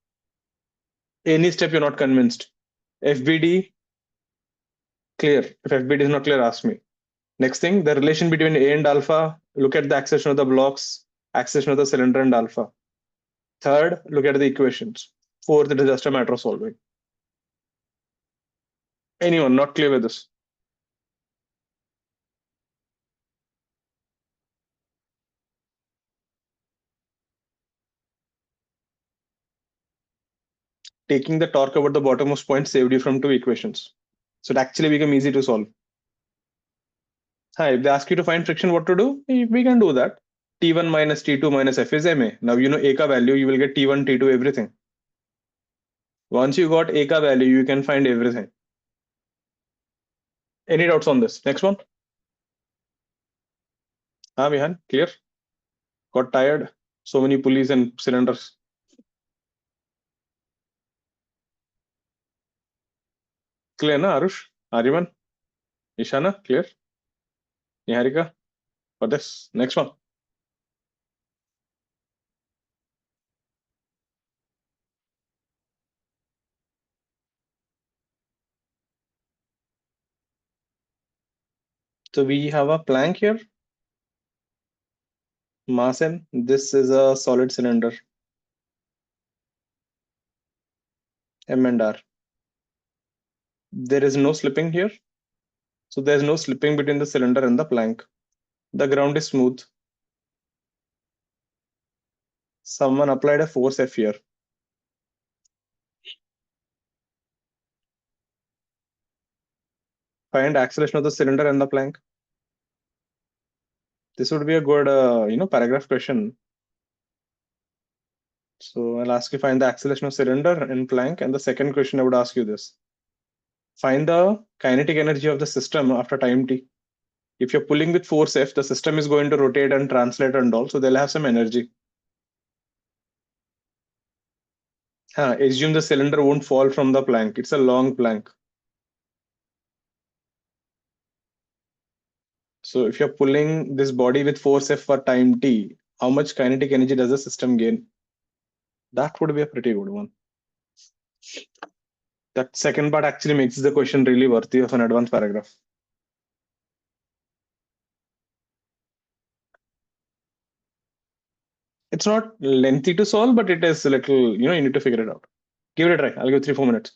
[SPEAKER 2] Any step you're not convinced. FBD, clear. If FBD is not clear, ask me. Next thing, the relation between A and alpha. Look at the acceleration of the blocks, acceleration of the cylinder and alpha. Third, look at the equations. Fourth, it is just a matter of solving. Anyone not clear with this? Taking the torque over the bottommost point saved you from two equations. So it actually became easy to solve. Hi, if they ask you to find friction, what to do? We can do that. T1 minus T2 minus F is MA. Now you know A ka value, you will get T1, T2, everything. Once you got A ka value, you can find everything. Any doubts on this? Next one. Vihan, clear? Got tired? So many pulleys and cylinders. Clear, na, Arush? Ariman? Ishana, clear? Niharika? For this. Next one. So we have a plank here. Mass M. This is a solid cylinder. M and R. There is no slipping here. So there's no slipping between the cylinder and the plank. The ground is smooth. Someone applied a force F here. Find acceleration of the cylinder and the plank. This would be a good, paragraph question. So I'll ask you find the acceleration of cylinder and plank. And the second question I would ask you this. Find the kinetic energy of the system after time t. If you're pulling with force F, the system is going to rotate and translate and all. So they'll have some energy. Assume the cylinder won't fall from the plank. It's a long plank. So if you're pulling this body with force F for time t, how much kinetic energy does the system gain? That would be a pretty good one. That second part actually makes the question really worthy of an advanced paragraph. It's not lengthy to solve, but it is a little, you need to figure it out. Give it a try. I'll give 3-4 minutes.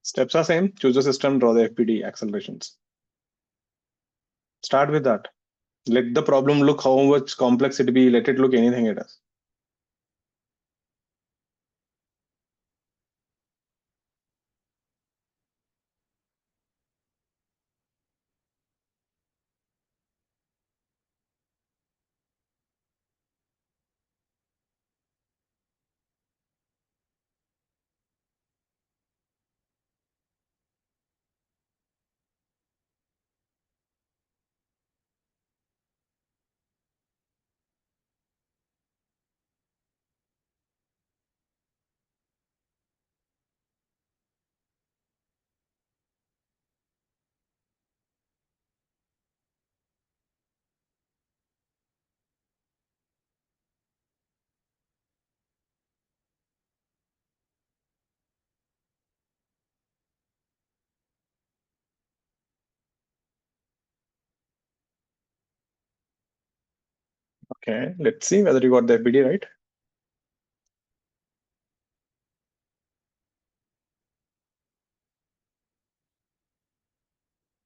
[SPEAKER 2] Steps are same. Choose a system, draw the FPD accelerations. Start with that. Let the problem look how much complex it be. Let it look anything it is. Okay, let's see whether you got the FPD right.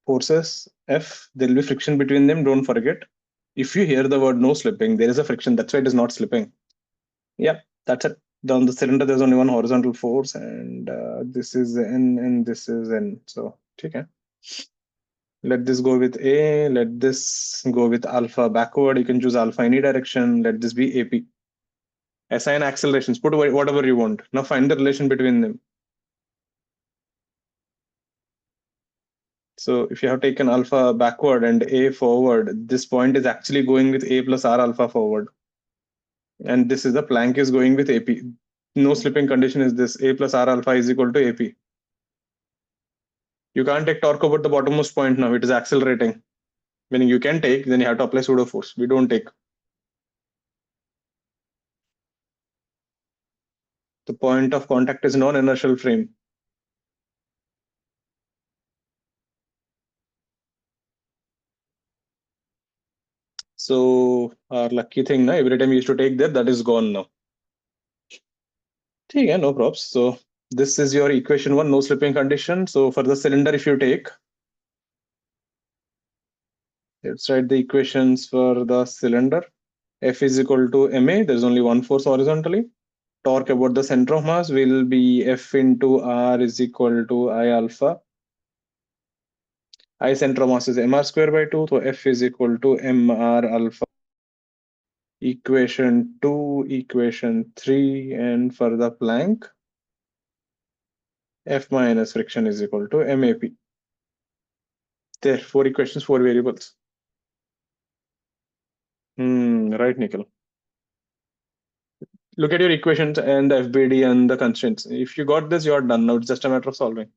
[SPEAKER 2] Forces F, there will be friction between them. Don't forget. If you hear the word no slipping, there is a friction. That's why it is not slipping. Yeah, that's it. Down the cylinder, there's only one horizontal force, and this is N and this is N. So, okay. Let this go with A. Let this go with alpha backward. You can choose alpha any direction. Let this be AP. Assign accelerations. Put whatever you want. Now find the relation between them. So if you have taken alpha backward and A forward, this point is actually going with A plus R alpha forward. And this is the Planck is going with AP. No slipping condition is this. A plus R alpha is equal to AP. You can't take torque about the bottommost point now. It is accelerating. Meaning you can take, then you have to apply pseudo force. We don't take. The point of contact is non-inertial frame. So our lucky thing, na, every time we used to take that is gone now. Okay, no props. So this is your equation one, no slipping condition. So for the cylinder, if you take, let's write the equations for the cylinder. F is equal to ma. There's only one force horizontally. Torque about the center of mass will be F into R is equal to I alpha. I center of mass is mr square by 2. So F is equal to mr alpha. Equation 2, equation 3, and for the Planck, F minus friction is equal to MAP. There, 4 equations, 4 variables. Right, Nikhil. Look at your equations and the FBD and the constraints. If you got this, you're done. Now it's just a matter of solving.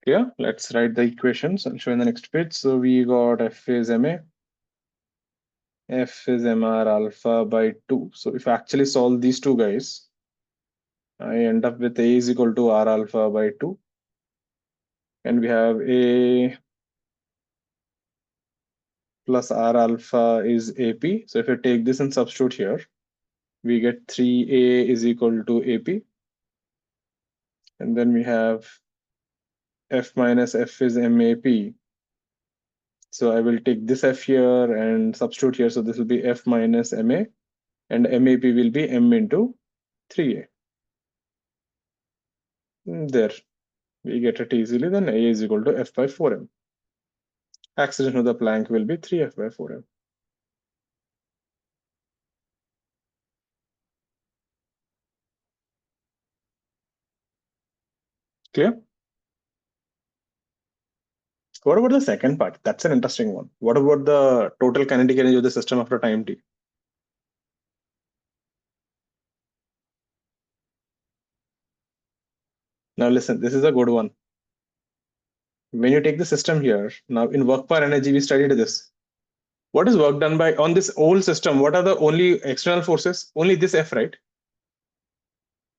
[SPEAKER 2] Yeah, let's write the equations. I'll show in the next page. So we got F is MA, F is MR alpha by 2. So if I actually solve these two guys, I end up with A is equal to R alpha by 2. And we have A plus R alpha is AP. So if I take this and substitute here, we get 3A is equal to AP. And then we have F minus F is MAP. So I will take this F here and substitute here. So this will be F minus MA, and MAP will be M into 3A. There, we get it easily. Then A is equal to F by 4M. Acceleration of the Planck will be 3F by 4M. Clear? What about the second part? That's an interesting one. What about the total kinetic energy of the system after time t? Now listen, this is a good one. When you take the system here, now in work per energy, we studied this. What is work done by on this whole system? What are the only external forces? Only this F, right?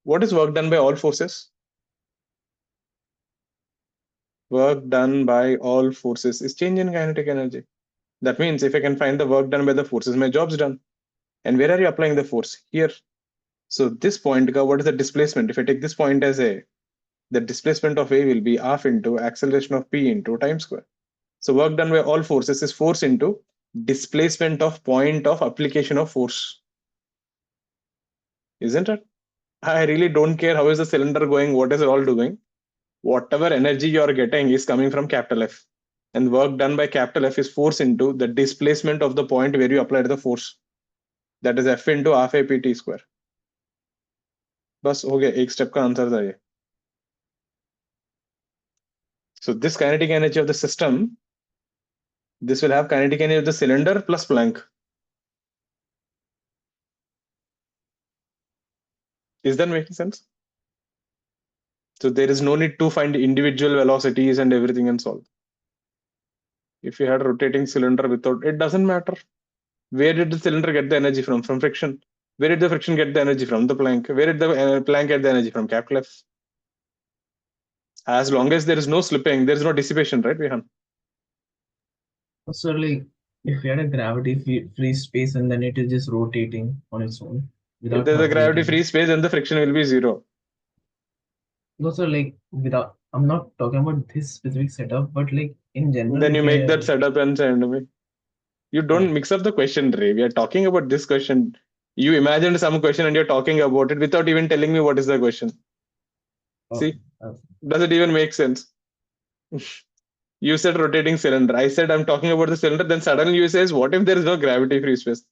[SPEAKER 2] What is work done by all forces? Work done by all forces is change in kinetic energy. That means if I can find the work done by the forces, my job's done. And where are you applying the force? Here. So this point, what is the displacement? If I take this point as A, the displacement of A will be half into acceleration of P into time square. So work done by all forces is force into displacement of point of application of force. Isn't it? I really don't care how is the cylinder going, what is it all doing. Whatever energy you are getting is coming from capital F. And work done by capital F is force into the displacement of the point where you applied the force. That is F into half A PT square. बस हो गया एक step का answer था ये. So this kinetic energy of the system, this will have kinetic energy of the cylinder plus Planck. Is that making sense? So there is no need to find individual velocities and everything and solve. If you had a rotating cylinder without, it doesn't matter. Where did the cylinder get the energy from? From friction. Where did the friction get the energy from? The Planck. Where did the Planck get the energy from? Capital F. As long as there is no slipping, there is no dissipation, right, Vihan?
[SPEAKER 1] So like if you had a gravity-free space and then it is just rotating on its own
[SPEAKER 2] If
[SPEAKER 1] without
[SPEAKER 2] there's a
[SPEAKER 1] much
[SPEAKER 2] gravity-free
[SPEAKER 1] rotation.
[SPEAKER 2] space, then the friction will be zero.
[SPEAKER 1] Also, like without, I'm not talking about this specific setup, but like in general,
[SPEAKER 2] Then you
[SPEAKER 1] if you
[SPEAKER 2] make
[SPEAKER 1] had
[SPEAKER 2] that
[SPEAKER 1] a
[SPEAKER 2] setup and send me. You don't mix up the question, Ray. We are talking about this question. You imagined some question and you're talking about it without even telling me what is the question.
[SPEAKER 1] oh,
[SPEAKER 2] See,
[SPEAKER 1] uh,
[SPEAKER 2] does it even make sense? You said rotating cylinder. I said I'm talking about the cylinder. Then suddenly you says, what if there is no gravity-free space?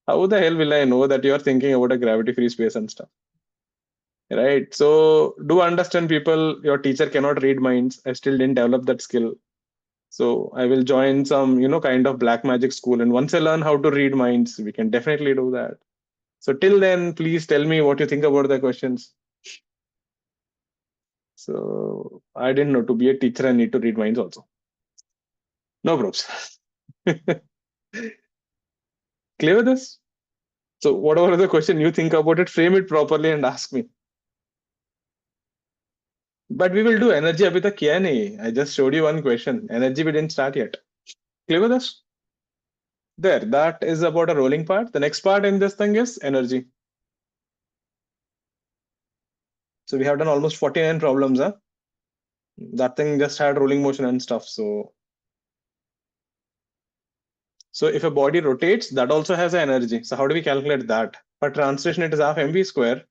[SPEAKER 2] How the hell will I know that you are thinking about a gravity-free space and stuff? Right. So do understand, people. Your teacher cannot read minds. I still didn't develop that skill. So I will join some, kind of black magic school. And once I learn how to read minds, we can definitely do that. So till then, please tell me what you think about the questions. So I didn't know, to be a teacher, I need to read minds also. No probes. Clear with this? So whatever the question you think about it, frame it properly and ask me. But we will do energy abhi tak kiya nahi. I just showed you one question. Energy we didn't start yet. Clear with this? There, that is about a rolling part. The next part in this thing is energy. So we have done almost 49 problems, huh? That thing just had rolling motion and stuff. So if a body rotates, that also has an energy. So how do we calculate that? For translation, it is half mv square.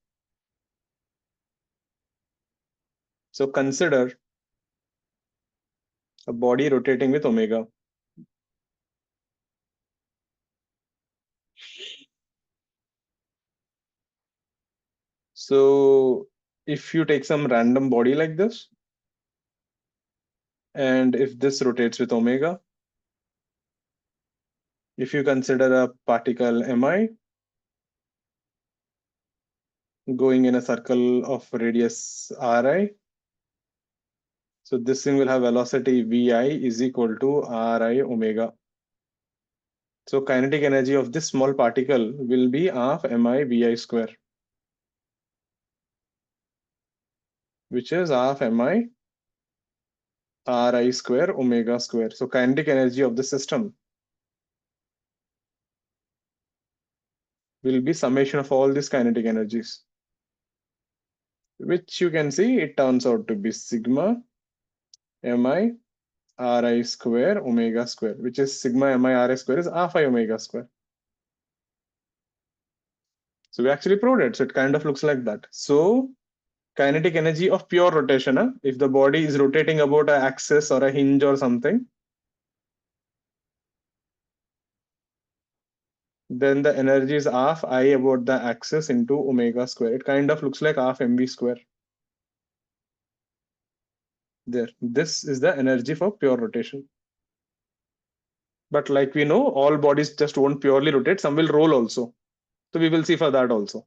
[SPEAKER 2] So consider a body rotating with omega. So if you take some random body like this, and if this rotates with omega, if you consider a particle mi going in a circle of radius ri, so this thing will have velocity vi is equal to ri omega. So kinetic energy of this small particle will be half mi vi square, which is half mi ri square omega square. So kinetic energy of the system will be summation of all these kinetic energies, which you can see it turns out to be sigma mi ri square omega square, which is sigma mi ri square is half I omega square. So we actually proved it. So it kind of looks like that. So kinetic energy of pure rotation, huh? If the body is rotating about an axis or a hinge or something, then the energy is half I about the axis into omega square. It kind of looks like half mv square. There, this is the energy for pure rotation. But like we know, all bodies just won't purely rotate. Some will roll also. So we will see for that also.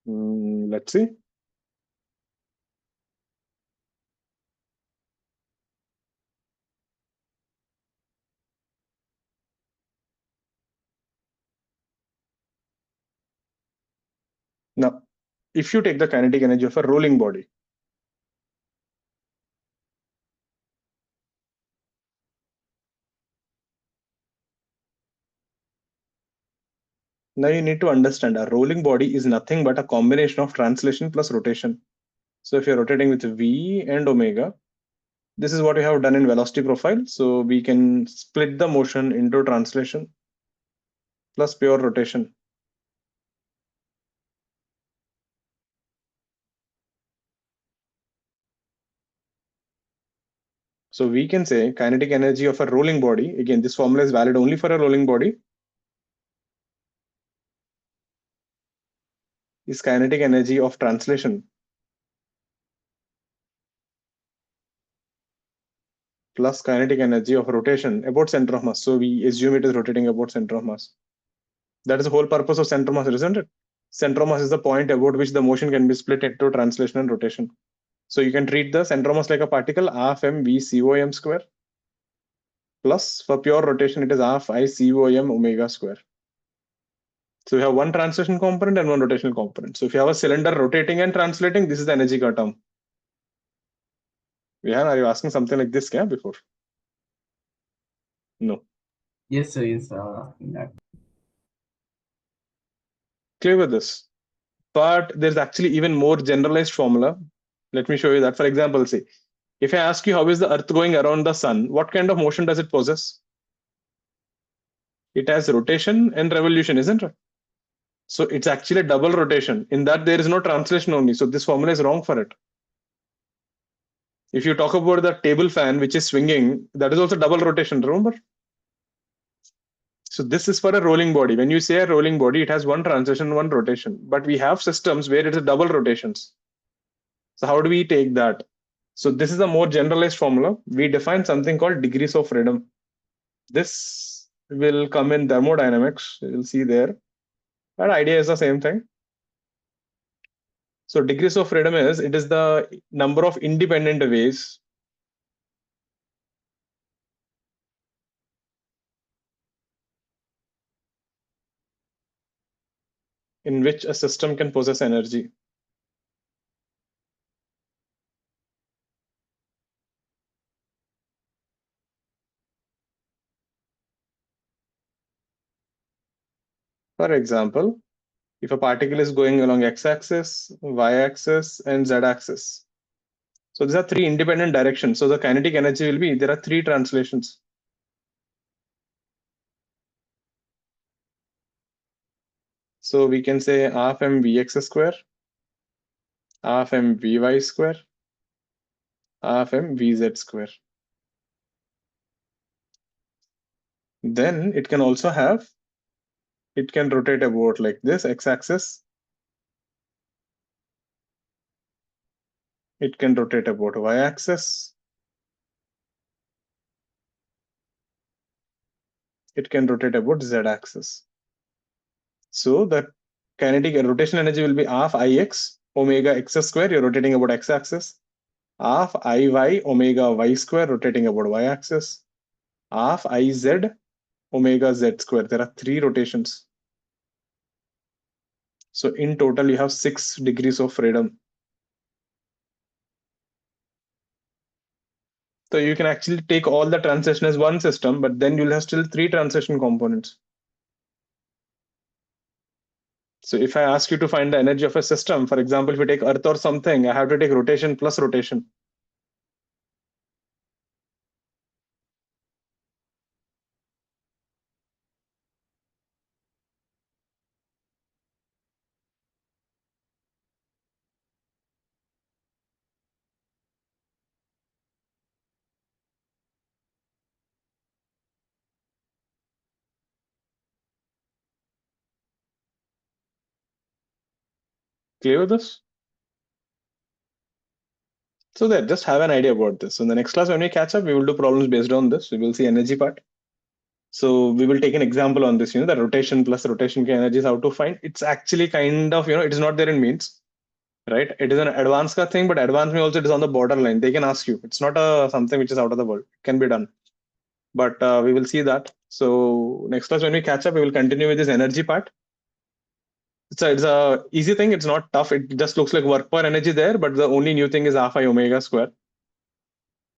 [SPEAKER 2] Let's see. Now, if you take the kinetic energy of a rolling body, now you need to understand a rolling body is nothing but a combination of translation plus rotation. So if you're rotating with V and omega, this is what we have done in velocity profile. So we can split the motion into translation plus pure rotation. So we can say kinetic energy of a rolling body, again, this formula is valid only for a rolling body, is kinetic energy of translation plus kinetic energy of rotation about center of mass. So we assume it is rotating about center of mass. That is the whole purpose of center of mass, isn't it? Center of mass is the point about which the motion can be split into translation and rotation. So you can treat the center of mass like a particle half mv COM square plus for pure rotation it is half I COM omega square. So you have one translation component and one rotational component. So if you have a cylinder rotating and translating, this is the energy term. Vihan, are you asking something like this before? No.
[SPEAKER 1] Yes, sir. Yes, asking that.
[SPEAKER 2] Clear with this. But there's actually even more generalized formula. Let me show you that. For example, say, if I ask you how is the Earth going around the sun, what kind of motion does it possess? It has rotation and revolution, isn't it? So it's actually a double rotation. In that, there is no translation only. So this formula is wrong for it. If you talk about the table fan, which is swinging, that is also double rotation, remember? So this is for a rolling body. When you say a rolling body, it has one translation, one rotation. But we have systems where it is double rotations. So how do we take that? So this is a more generalized formula. We define something called degrees of freedom. This will come in thermodynamics. You'll see there. That idea is the same thing. So degrees of freedom is, it is the number of independent ways in which a system can possess energy. For example, if a particle is going along x-axis, y-axis, and z-axis. So these are three independent directions. So the kinetic energy will be, there are three translations. So we can say half mvx square, half mvy square, half mvz square. Then it can also have, it can rotate about like this, x-axis. It can rotate about y-axis. It can rotate about z-axis. So the kinetic rotation energy will be half Ix omega x square, you're rotating about x-axis, half Iy omega y square, rotating about y-axis, half Iz omega z square. There are three rotations. So in total, you have 6 degrees of freedom. So you can actually take all the translation as one system, but then you'll have still 3 translation components. So if I ask you to find the energy of a system, for example, if you take Earth or something, I have to take rotation plus rotation. Clear with this? So that just have an idea about this. So in the next class, when we catch up, we will do problems based on this. We will see energy part. So we will take an example on this, the rotation plus rotation K energies, how to find. It's actually kind of, it is not there in means, right? It is an advanced thing, but advanced me also it is on the borderline. They can ask you. It's not something which is out of the world. It can be done. But we will see that. So next class when we catch up, we will continue with this energy part. It's a easy thing. It's not tough. It just looks like work per energy there, but the only new thing is half I omega square.